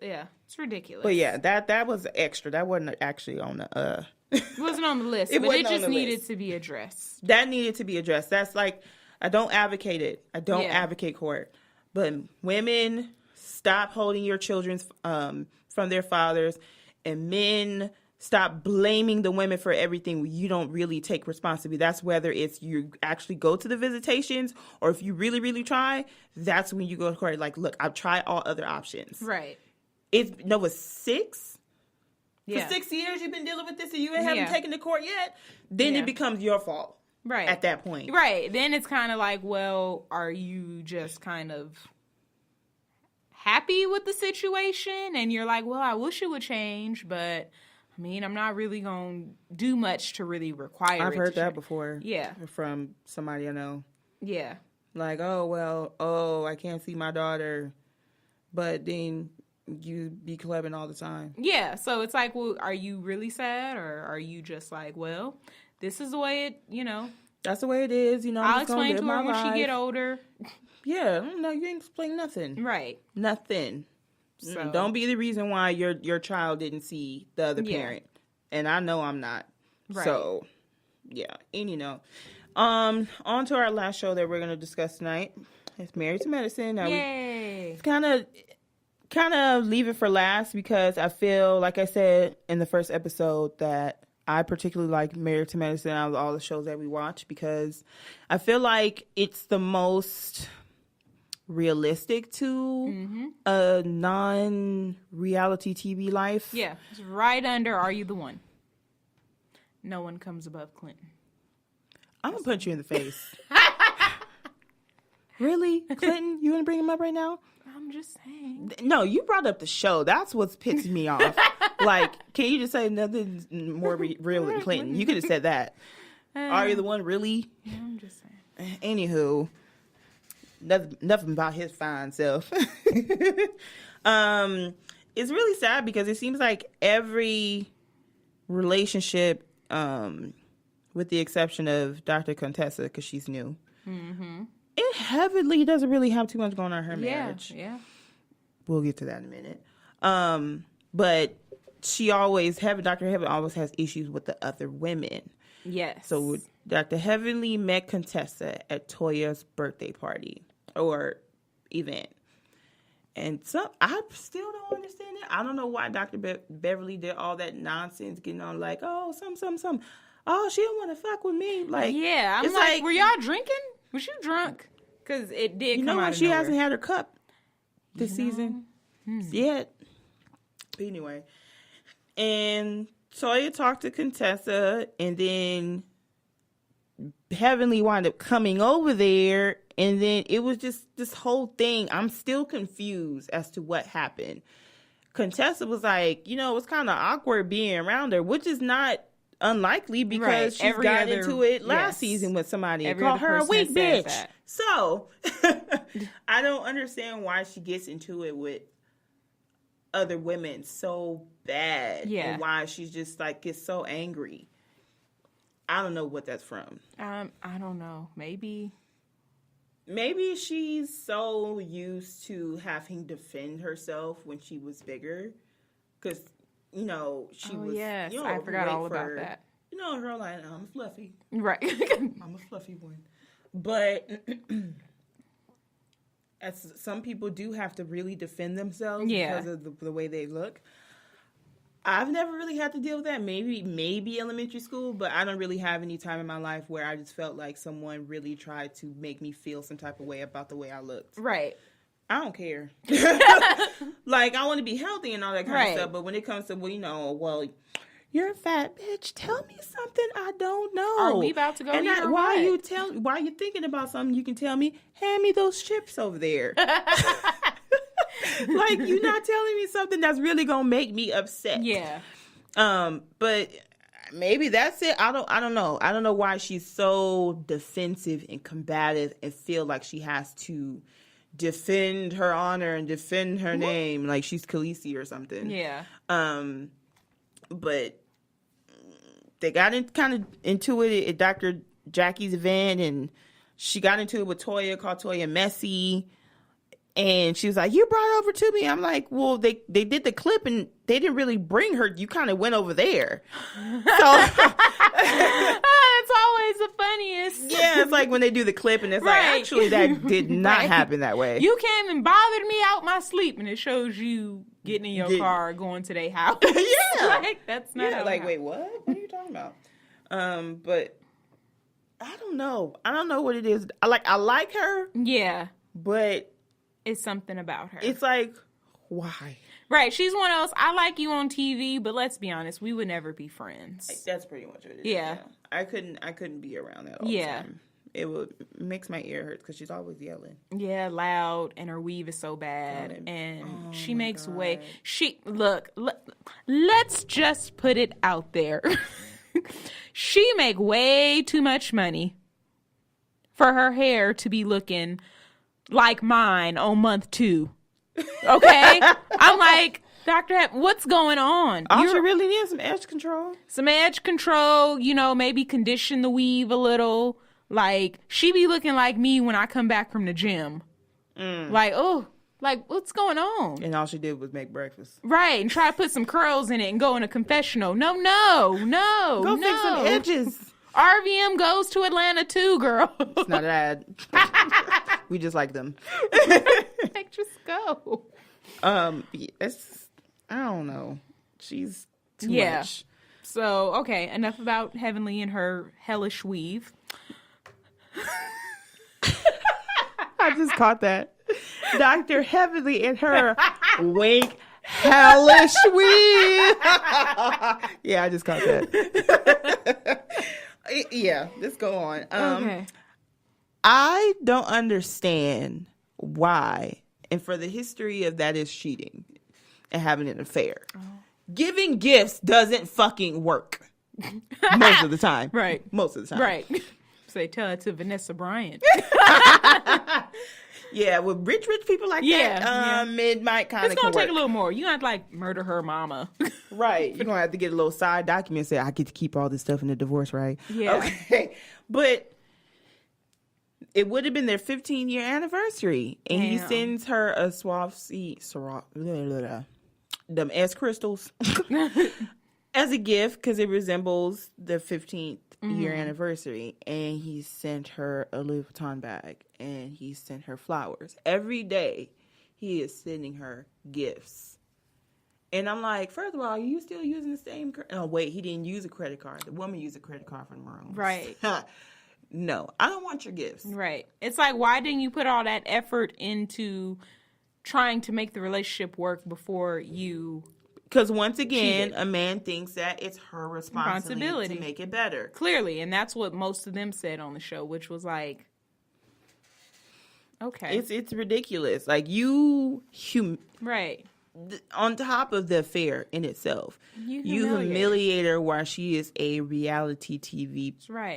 ridiculous. But yeah, that was extra. That wasn't actually on the it wasn't on the list, but it just needed to be addressed. That needed to be addressed. That's like, I don't advocate it. I don't advocate court. But women, stop holding your children from their fathers, and men, stop blaming the women for everything when you don't really take responsibility. That's whether it's you actually go to the visitations, or if you really, really try, that's when you go to court. Like, look, I've tried all other options. Right. It's 6? For 6 years you've been dealing with this and you haven't taken to court yet? Then it becomes your fault. Right. At that point. Right. Then it's kind of like, well, are you just kind of happy with the situation? And you're like, well, I wish it would change, but I mean, I'm not really going to do much to really require it. I've heard that before. Yeah. From somebody I know. Yeah. Like, I can't see my daughter, but then you be clubbing all the time. Yeah. So it's like, well, are you really sad, or are you just like, well, this is the way it, That's the way it is, I'll explain to her when she get older. Yeah, no, you ain't explain nothing. Right. Nothing. So don't be the reason why your child didn't see the other parent. And I know I'm not. Right. So, yeah. And on to our last show that we're going to discuss tonight. It's Married to Medicine. Now, yay! It's kind of leave it for last because I feel, like I said in the first episode, that I particularly like Married to Medicine out of all the shows that we watch because I feel like it's the most realistic to a non-reality TV life. Yeah, it's right under Are You the One? No one comes above Clinton. I'm going to punch you in the face. Really? Clinton? You want to bring him up right now? I'm just saying. No, you brought up the show. That's what's pissing me off. Like, can you just say nothing more real than Clinton? You could have said that. Are You the One? Really? Yeah, I'm just saying. Anywho, nothing about his fine self. It's really sad because it seems like every relationship, with the exception of Dr. Contessa, because she's new, it heavily doesn't really have too much going on in her marriage. Yeah. We'll get to that in a minute. But Dr. Heaven always has issues with the other women. Yes. So Dr. Heavenly met Contessa at Toya's birthday party or event. And I still don't understand it. I don't know why Dr. Beverly did all that nonsense, getting on like, oh, some. Oh, she don't want to fuck with me. Like, yeah, I'm like, were y'all drinking? Was you drunk? Because it did come out of she nowhere. hasn't had her cup this season yet. Anyway, and Toya talked to Contessa, and then Heavenly wound up coming over there, and then it was just this whole thing. I'm still confused as to what happened. Contessa was like, it was kind of awkward being around her, which is not unlikely because she got into it last season with somebody and called her a weak bitch. That. So I don't understand why she gets into it with other women so bad. Yeah. And why she's just like gets so angry. I don't know what that's from. I don't know. Maybe she's so used to having to defend herself when she was bigger. Because, you know, she was... Yes, you know, I forgot all about that. You know, her line, I'm a fluffy. Right. I'm a fluffy one. But as some people do have to really defend themselves because of the way they look. I've never really had to deal with that. Maybe elementary school, but I don't really have any time in my life where I just felt like someone really tried to make me feel some type of way about the way I looked. Right. I don't care. Like, I want to be healthy and all that kind of stuff, but when it comes to, well, you know, well, you're a fat bitch. Tell me something I don't know. Are we about to go here or why you thinking about something you can tell me? Hand me those chips over there. Like, you're not telling me something that's really gonna make me upset. Yeah. But maybe that's it. I don't know. I don't know why she's so defensive and combative and feel like she has to defend her honor and defend her name like she's Khaleesi or something. Yeah. But they got into it at Dr. Jackie's event, and she got into it with Toya, called Toya messy. And she was like, you brought her over to me. I'm like, well, they did the clip and they didn't really bring her. You kind of went over there. So it's always the funniest. Yeah, it's like when they do the clip and it's like, actually, that did not happen that way. You came and bothered me out my sleep, and it shows you getting in your car, going to their house. Yeah. Like, that's not how like, wait, what? What are you talking about? But I don't know. I don't know what it is. I like her. Yeah. But it's something about her. It's like, why? Right. She's one of those, I like you on TV, but let's be honest, we would never be friends. That's pretty much what it is. Yeah. I couldn't be around that all the time. It makes my ear hurt because she's always yelling. Yeah, loud, and her weave is so bad. And she makes way. Let's just put it out there. She make way too much money for her hair to be looking like mine on month 2. Okay? I'm like, Dr. what's going on? You really need some edge control. Some edge control, you know, maybe condition the weave a little. Like, she be looking like me when I come back from the gym. Like, what's going on? And all she did was make breakfast. Right, and try to put some curls in it and go in a confessional. No. Go fix some edges. RVM goes to Atlanta too, girl. It's not an ad. We just like them. Like, just go. I don't know. She's too much. So, okay, enough about Heavenly and her hellish weave. I just caught that. Dr. Heavenly and her wink hellish weave. Yeah, I just caught that. Yeah, let's go on. Okay. I don't understand why, and for the history of that is cheating and having an affair. Oh. Giving gifts doesn't fucking work. Most of the time. Right. Most of the time. Right. So they tell it to Vanessa Bryant. Yeah, with rich people like that, it might kind of It's going to take a little more. You have to, like, murder her mama. Right. You're going to have to get a little side document say, I get to keep all this stuff in the divorce, right? Yeah. Okay. But it would have been their 15-year anniversary. And he sends her a them S crystals as a gift because it resembles the 15th year anniversary. And he sent her a Louis Vuitton bag and he sent her flowers. Every day he is sending her gifts. And I'm like, first of all, are you still using the same oh wait, he didn't use a credit card. The woman used a credit card from Rome. Right. No, I don't want your gifts. Right. It's like, why didn't you put all that effort into trying to make the relationship work before you... Because once again, a man thinks that it's her responsibility to make it better. Clearly, and that's what most of them said on the show, which was like, okay. It's ridiculous. Like, you... Right. on top of the affair in itself, you humiliate her while she is a reality TV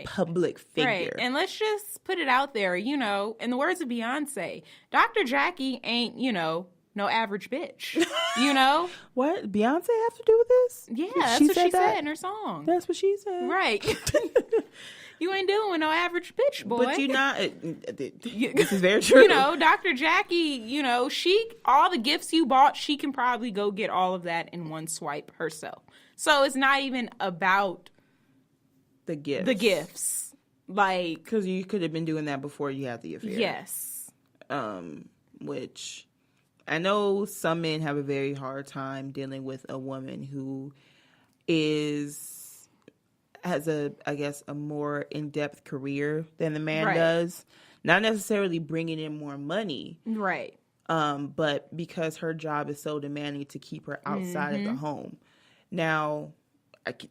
public figure. Right. And let's just put it out there, in the words of Beyonce, Dr. Jackie ain't, no average bitch, What? Beyonce have to do with this? Yeah, that's what she said in her song. That's what she said. Right. You ain't dealing with no average bitch, boy. But you're not. This is very true. Dr. Jackie, all the gifts you bought, she can probably go get all of that in one swipe herself. So it's not even about the gifts. Because you could have been doing that before you had the affair. Yes. Which I know some men have a very hard time dealing with a woman who has a more in-depth career than the man does. Not necessarily bringing in more money. Right. But because her job is so demanding to keep her outside of the home. Now,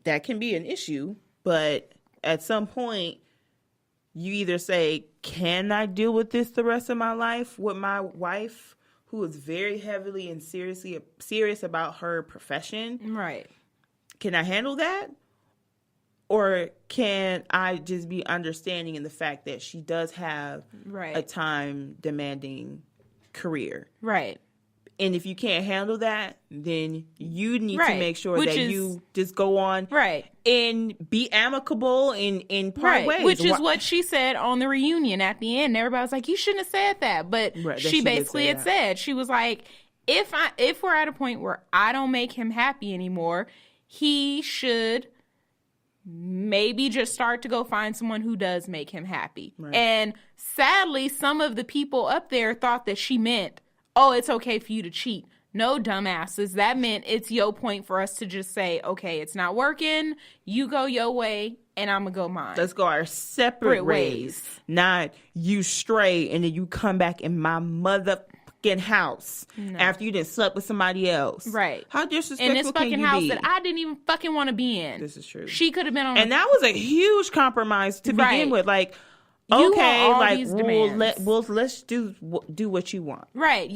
that can be an issue, but at some point, you either say, can I deal with this the rest of my life with my wife, who is very heavily and serious about her profession? Right. Can I handle that? Or can I just be understanding in the fact that she does have a time-demanding career? Right. And if you can't handle that, then you need to make sure you just go on and be amicable in part ways. Which is what she said on the reunion at the end. Everybody was like, you shouldn't have said that. But she basically had said, she was like, if we're at a point where I don't make him happy anymore, he should maybe just start to go find someone who does make him happy. Right. And sadly, some of the people up there thought that she meant, oh, it's okay for you to cheat. No, dumbasses. That meant it's your point for us to just say, okay, it's not working. You go your way, and I'm going to go mine. Let's go our separate ways. Not you stray, and then you come back in my motherfucking house after you done slept with somebody else. Right. How disrespectful in this fucking house be? that I didn't even fucking want to be in. This is true. She could have been on. And that was a huge compromise to begin with. Like, okay, like let's do what you want. Right.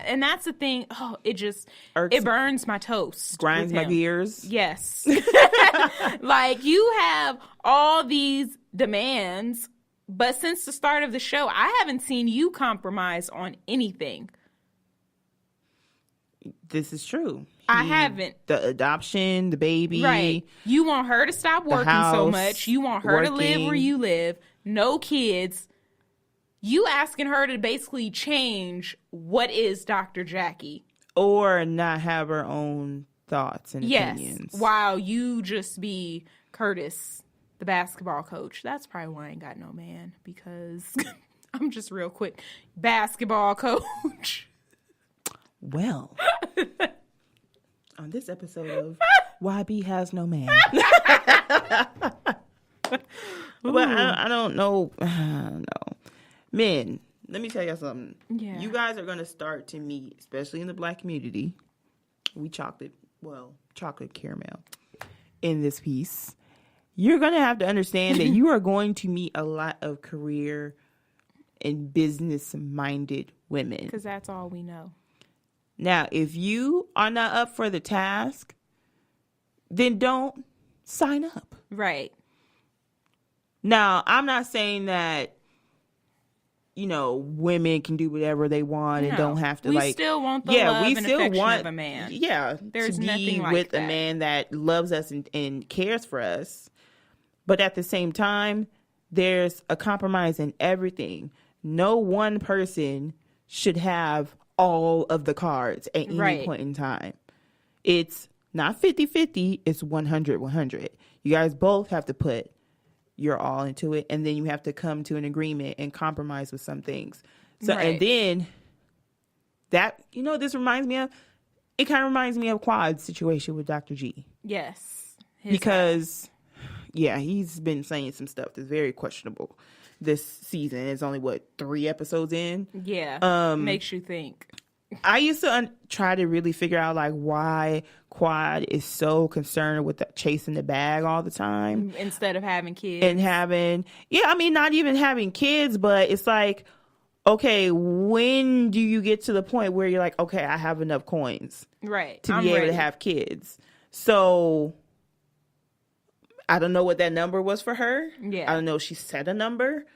And that's the thing. Oh, it burns my toast. Grinds my gears. Yes. Like, you have all these demands, but since the start of the show, I haven't seen you compromise on anything. This is true. I haven't. The adoption, the baby. Right. You want her to stop working so much. You want her to live where you live. No kids. You asking her to basically change what is Dr. Jackie. Or not have her own thoughts and opinions. While you just be Curtis, the basketball coach. That's probably why I ain't got no man. Because I'm just real quick. Basketball coach. Well, on this episode of YB Has No Man. But I don't know. Men, let me tell you something. Yeah. You guys are going to start to meet, especially in the black community. We chocolate caramel in this piece. You're going to have to understand that you are going to meet a lot of career and business-minded women. Because that's all we know. Now, if you are not up for the task, then don't sign up. Right. Now, I'm not saying that, women can do whatever they want and don't have to, we still want the love and affection of a man. Yeah, there's to be nothing like with that. a man that loves us and cares for us. But at the same time, there's a compromise in everything. No one person should have all of the cards at any point in time. It's not 50-50, it's 100-100. You guys both have to put your all into it, and then you have to come to an agreement and compromise with some things. So and then that, this reminds me of, it kind of reminds me of Quad's situation with Dr. G. Yes. Because he's been saying some stuff that's very questionable this season. It's only 3 episodes in. Yeah. Makes you think. I used to try to really figure out why Quad is so concerned with chasing the bag all the time instead of having kids and not even having kids, but it's like, okay, when do you get to the point where you're like, okay, I have enough coins to be able to have kids? So I don't know what that number was for her. Yeah. I don't know if she set a number.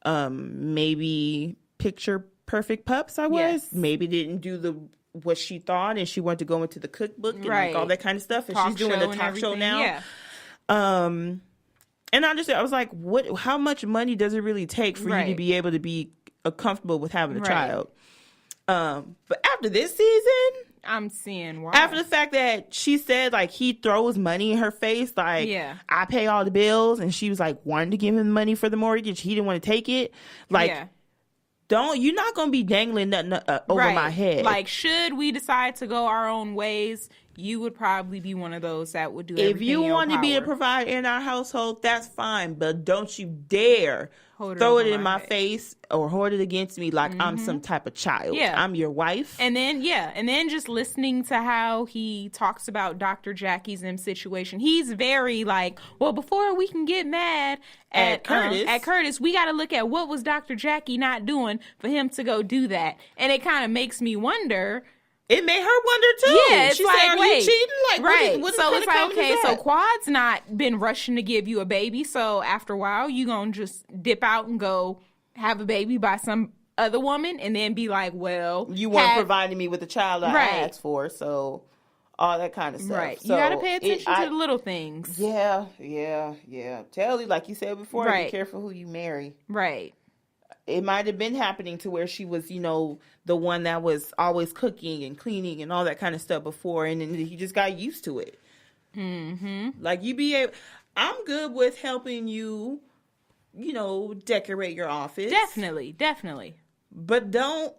Maybe picture perfect pups, I was. Yes. Maybe didn't do what she thought, and she wanted to go into the cookbook and like all that kind of stuff. And she's doing the talk show now. Yeah. And I was like, how much money does it really take for you to be able to be comfortable with having a child? But after this season, I'm seeing why. After the fact that she said, like, he throws money in her face, like, I pay all the bills, and she was, like, wanting to give him money for the mortgage. He didn't want to take it. Like, you're not going to be dangling nothing over my head. Like, should we decide to go our own ways, you would probably be one of those that would do everything if you in your want to be a power. provider in our household, that's fine, but don't you dare throw it in my face or hold it against me like I'm some type of child. Yeah. I'm your wife. And then just listening to how he talks about Dr. Jackie's situation. He's very like, well, before we can get mad at Curtis, we got to look at what was Dr. Jackie not doing for him to go do that. And it kind of makes me wonder. It made her wonder too. Yeah, it's she like, said, wait, you cheating? Like, what so it's like, okay, so that? Quad's not been rushing to give you a baby. So after a while, you gonna just dip out and go have a baby by some other woman, and then be like, well, you weren't providing me with the child I asked for, so all that kind of stuff. Right, so you gotta pay attention to the little things. Yeah. Tell you, like you said before, be careful who you marry. Right. It might have been happening to where she was, the one that was always cooking and cleaning and all that kind of stuff before, and then he just got used to it. Mm-hmm. Like, I'm good with helping you, decorate your office. Definitely. But don't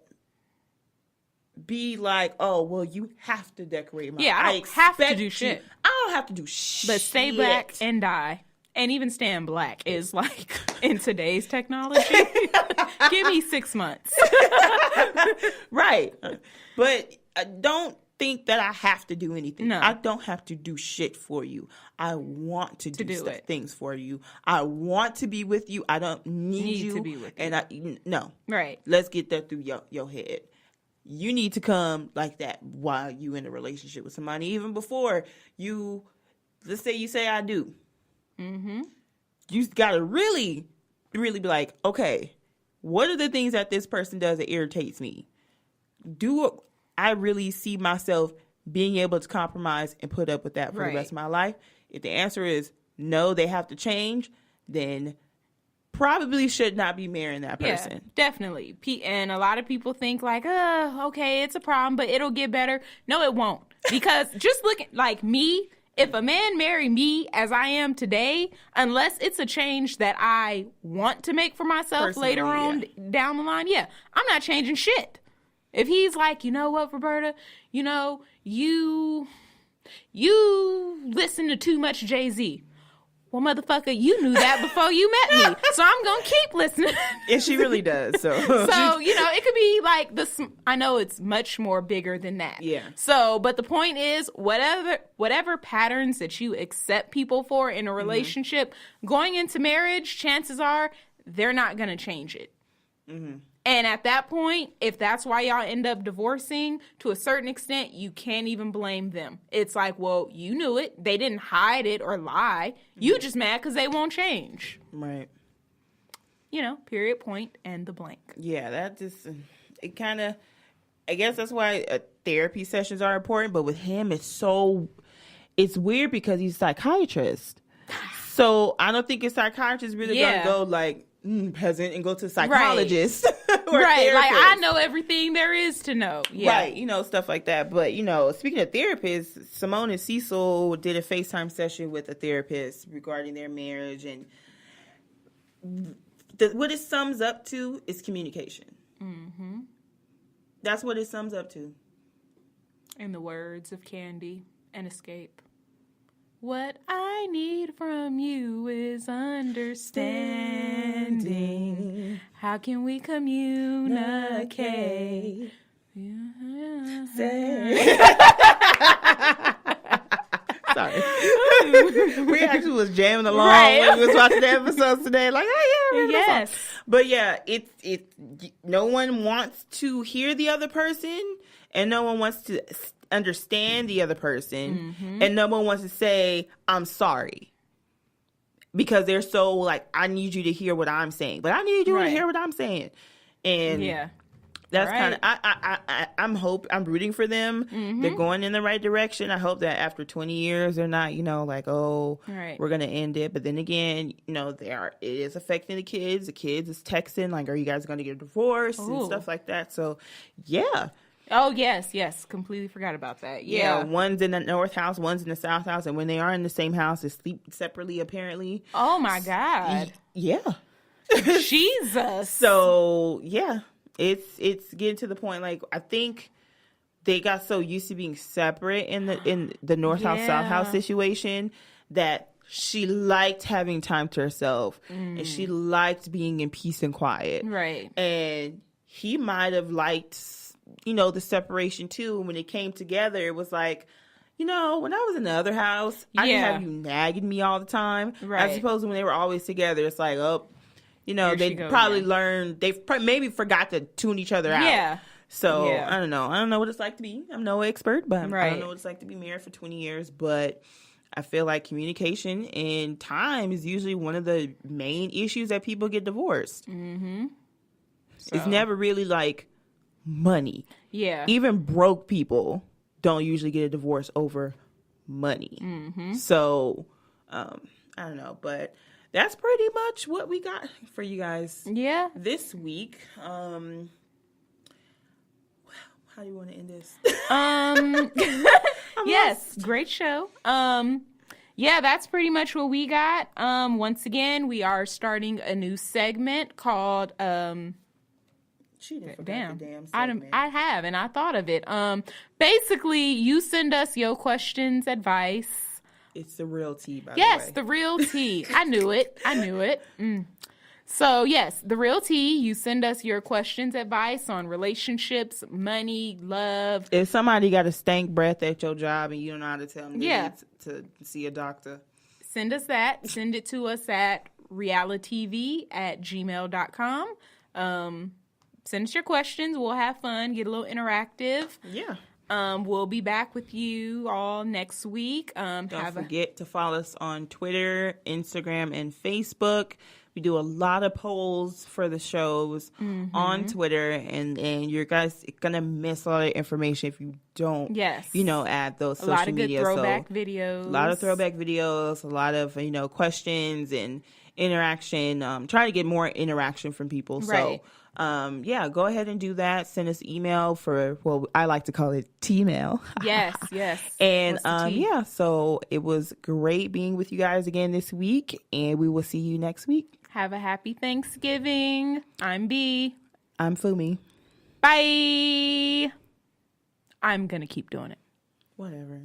be like, oh, well, you have to decorate my office. Yeah, I don't have to do shit. I don't have to do shit. But stay black and die. And even staying black is like, in today's technology, give me 6 months. Right. But don't think that I have to do anything. No. I don't have to do shit for you. I want to do things for you. I want to be with you. I don't need you to be with you. And no. Right. Let's get that through your head. You need to come like that while you in a relationship with somebody. Even before let's say you say I do. Mm-hmm. You got to really, really be like, okay, what are the things that this person does that irritates me? Do I really see myself being able to compromise and put up with that for the rest of my life? If the answer is no, they have to change, then probably should not be marrying that person. Yeah, definitely. And a lot of people think like, okay, it's a problem, but it'll get better. No, it won't. Because just looking like me, if a man marry me as I am today, unless it's a change that I want to make for myself personally, later on down the line, I'm not changing shit. If he's like, you know what, Roberta, you listen to too much Jay-Z. Well, motherfucker, you knew that before you met me, so I'm going to keep listening. And she really does, so. So, it could be like this. I know it's much more bigger than that. Yeah. So, but the point is, whatever patterns that you accept people for in a relationship, going into marriage, chances are they're not going to change it. Mm-hmm. And at that point, if that's why y'all end up divorcing, to a certain extent, you can't even blame them. It's like, well, you knew it. They didn't hide it or lie. You just mad because they won't change. Right. Period, point, and the blank. Yeah, that just, it kind of, I guess that's why therapy sessions are important. But with him, it's weird because he's a psychiatrist. So I don't think a psychiatrist really going to go like, peasant and go to a psychologist. Right. Like, I know everything there is to know. Yeah. Right. Stuff like that. But, speaking of therapists, Simone and Cecil did a FaceTime session with a therapist regarding their marriage. And what it sums up to is communication. Mm-hmm. That's what it sums up to. In the words of Candy and Escape. What I need from you is understanding. How can we communicate? Sorry. We actually was jamming along when we was watching the episodes today. Like, oh yeah, yes. But yeah, it's no one wants to hear the other person, and no one wants to understand the other person, and no one wants to say, I'm sorry. Because they're so like, I need you to hear what I'm saying, but I need you to hear what I'm saying. And that's kind of, I'm rooting for them. They're going in the right direction. I hope that after 20 years, they're not, like, oh, we're going to end it. But then again, it is affecting the kids. The kids is texting, like, are you guys going to get a divorce and stuff like that? So, yeah. Oh, yes. Completely forgot about that. Yeah. One's in the north house, one's in the south house. And when they are in the same house, they sleep separately, apparently. Oh, my God. Yeah. Jesus. So, yeah. It's getting to the point, like, I think they got so used to being separate in the north house, south house situation that she liked having time to herself. And she liked being in peace and quiet. Right. And he might have liked, the separation too. When it came together, it was like, when I was in the other house, I didn't have you nagging me all the time. Right. I suppose when they were always together, it's like, they probably learned, they maybe forgot to tune each other out. Yeah. So, I don't know. I don't know what it's like to be, I'm no expert, but I don't know what it's like to be married for 20 years. But I feel like communication and time is usually one of the main issues that people get divorced. So. It's never really like money. Yeah. Even broke people don't usually get a divorce over money. So, I don't know, but that's pretty much what we got for you guys. Yeah. This week. How do you want to end this? Yes, great show. Yeah, that's pretty much what we got. Once again, we are starting a new segment called She didn't forget the damn segment. I have, and I thought of it. Basically, you send us your questions, advice. It's the real tea, by the way. Yes, the real tea. I knew it. So, yes, the real tea. You send us your questions, advice on relationships, money, love. If somebody got a stank breath at your job and you don't know how to tell them to see a doctor, send us that. Send it to us at realityv@gmail.com. Send us your questions. We'll have fun, get a little interactive. Yeah. We'll be back with you all next week. Don't forget to follow us on Twitter, Instagram, and Facebook. We do a lot of polls for the shows on Twitter, and you're guys gonna miss a lot of information if you don't, add those social media. A lot of good throwback videos. A lot of throwback videos. A lot of questions and interaction. Try to get more interaction from people. Right. So, go ahead and do that. Send us email for, I like to call it T-mail. Yes. And, so it was great being with you guys again this week, and we will see you next week. Have a happy Thanksgiving. I'm B. I'm Fumi. Bye. I'm going to keep doing it. Whatever.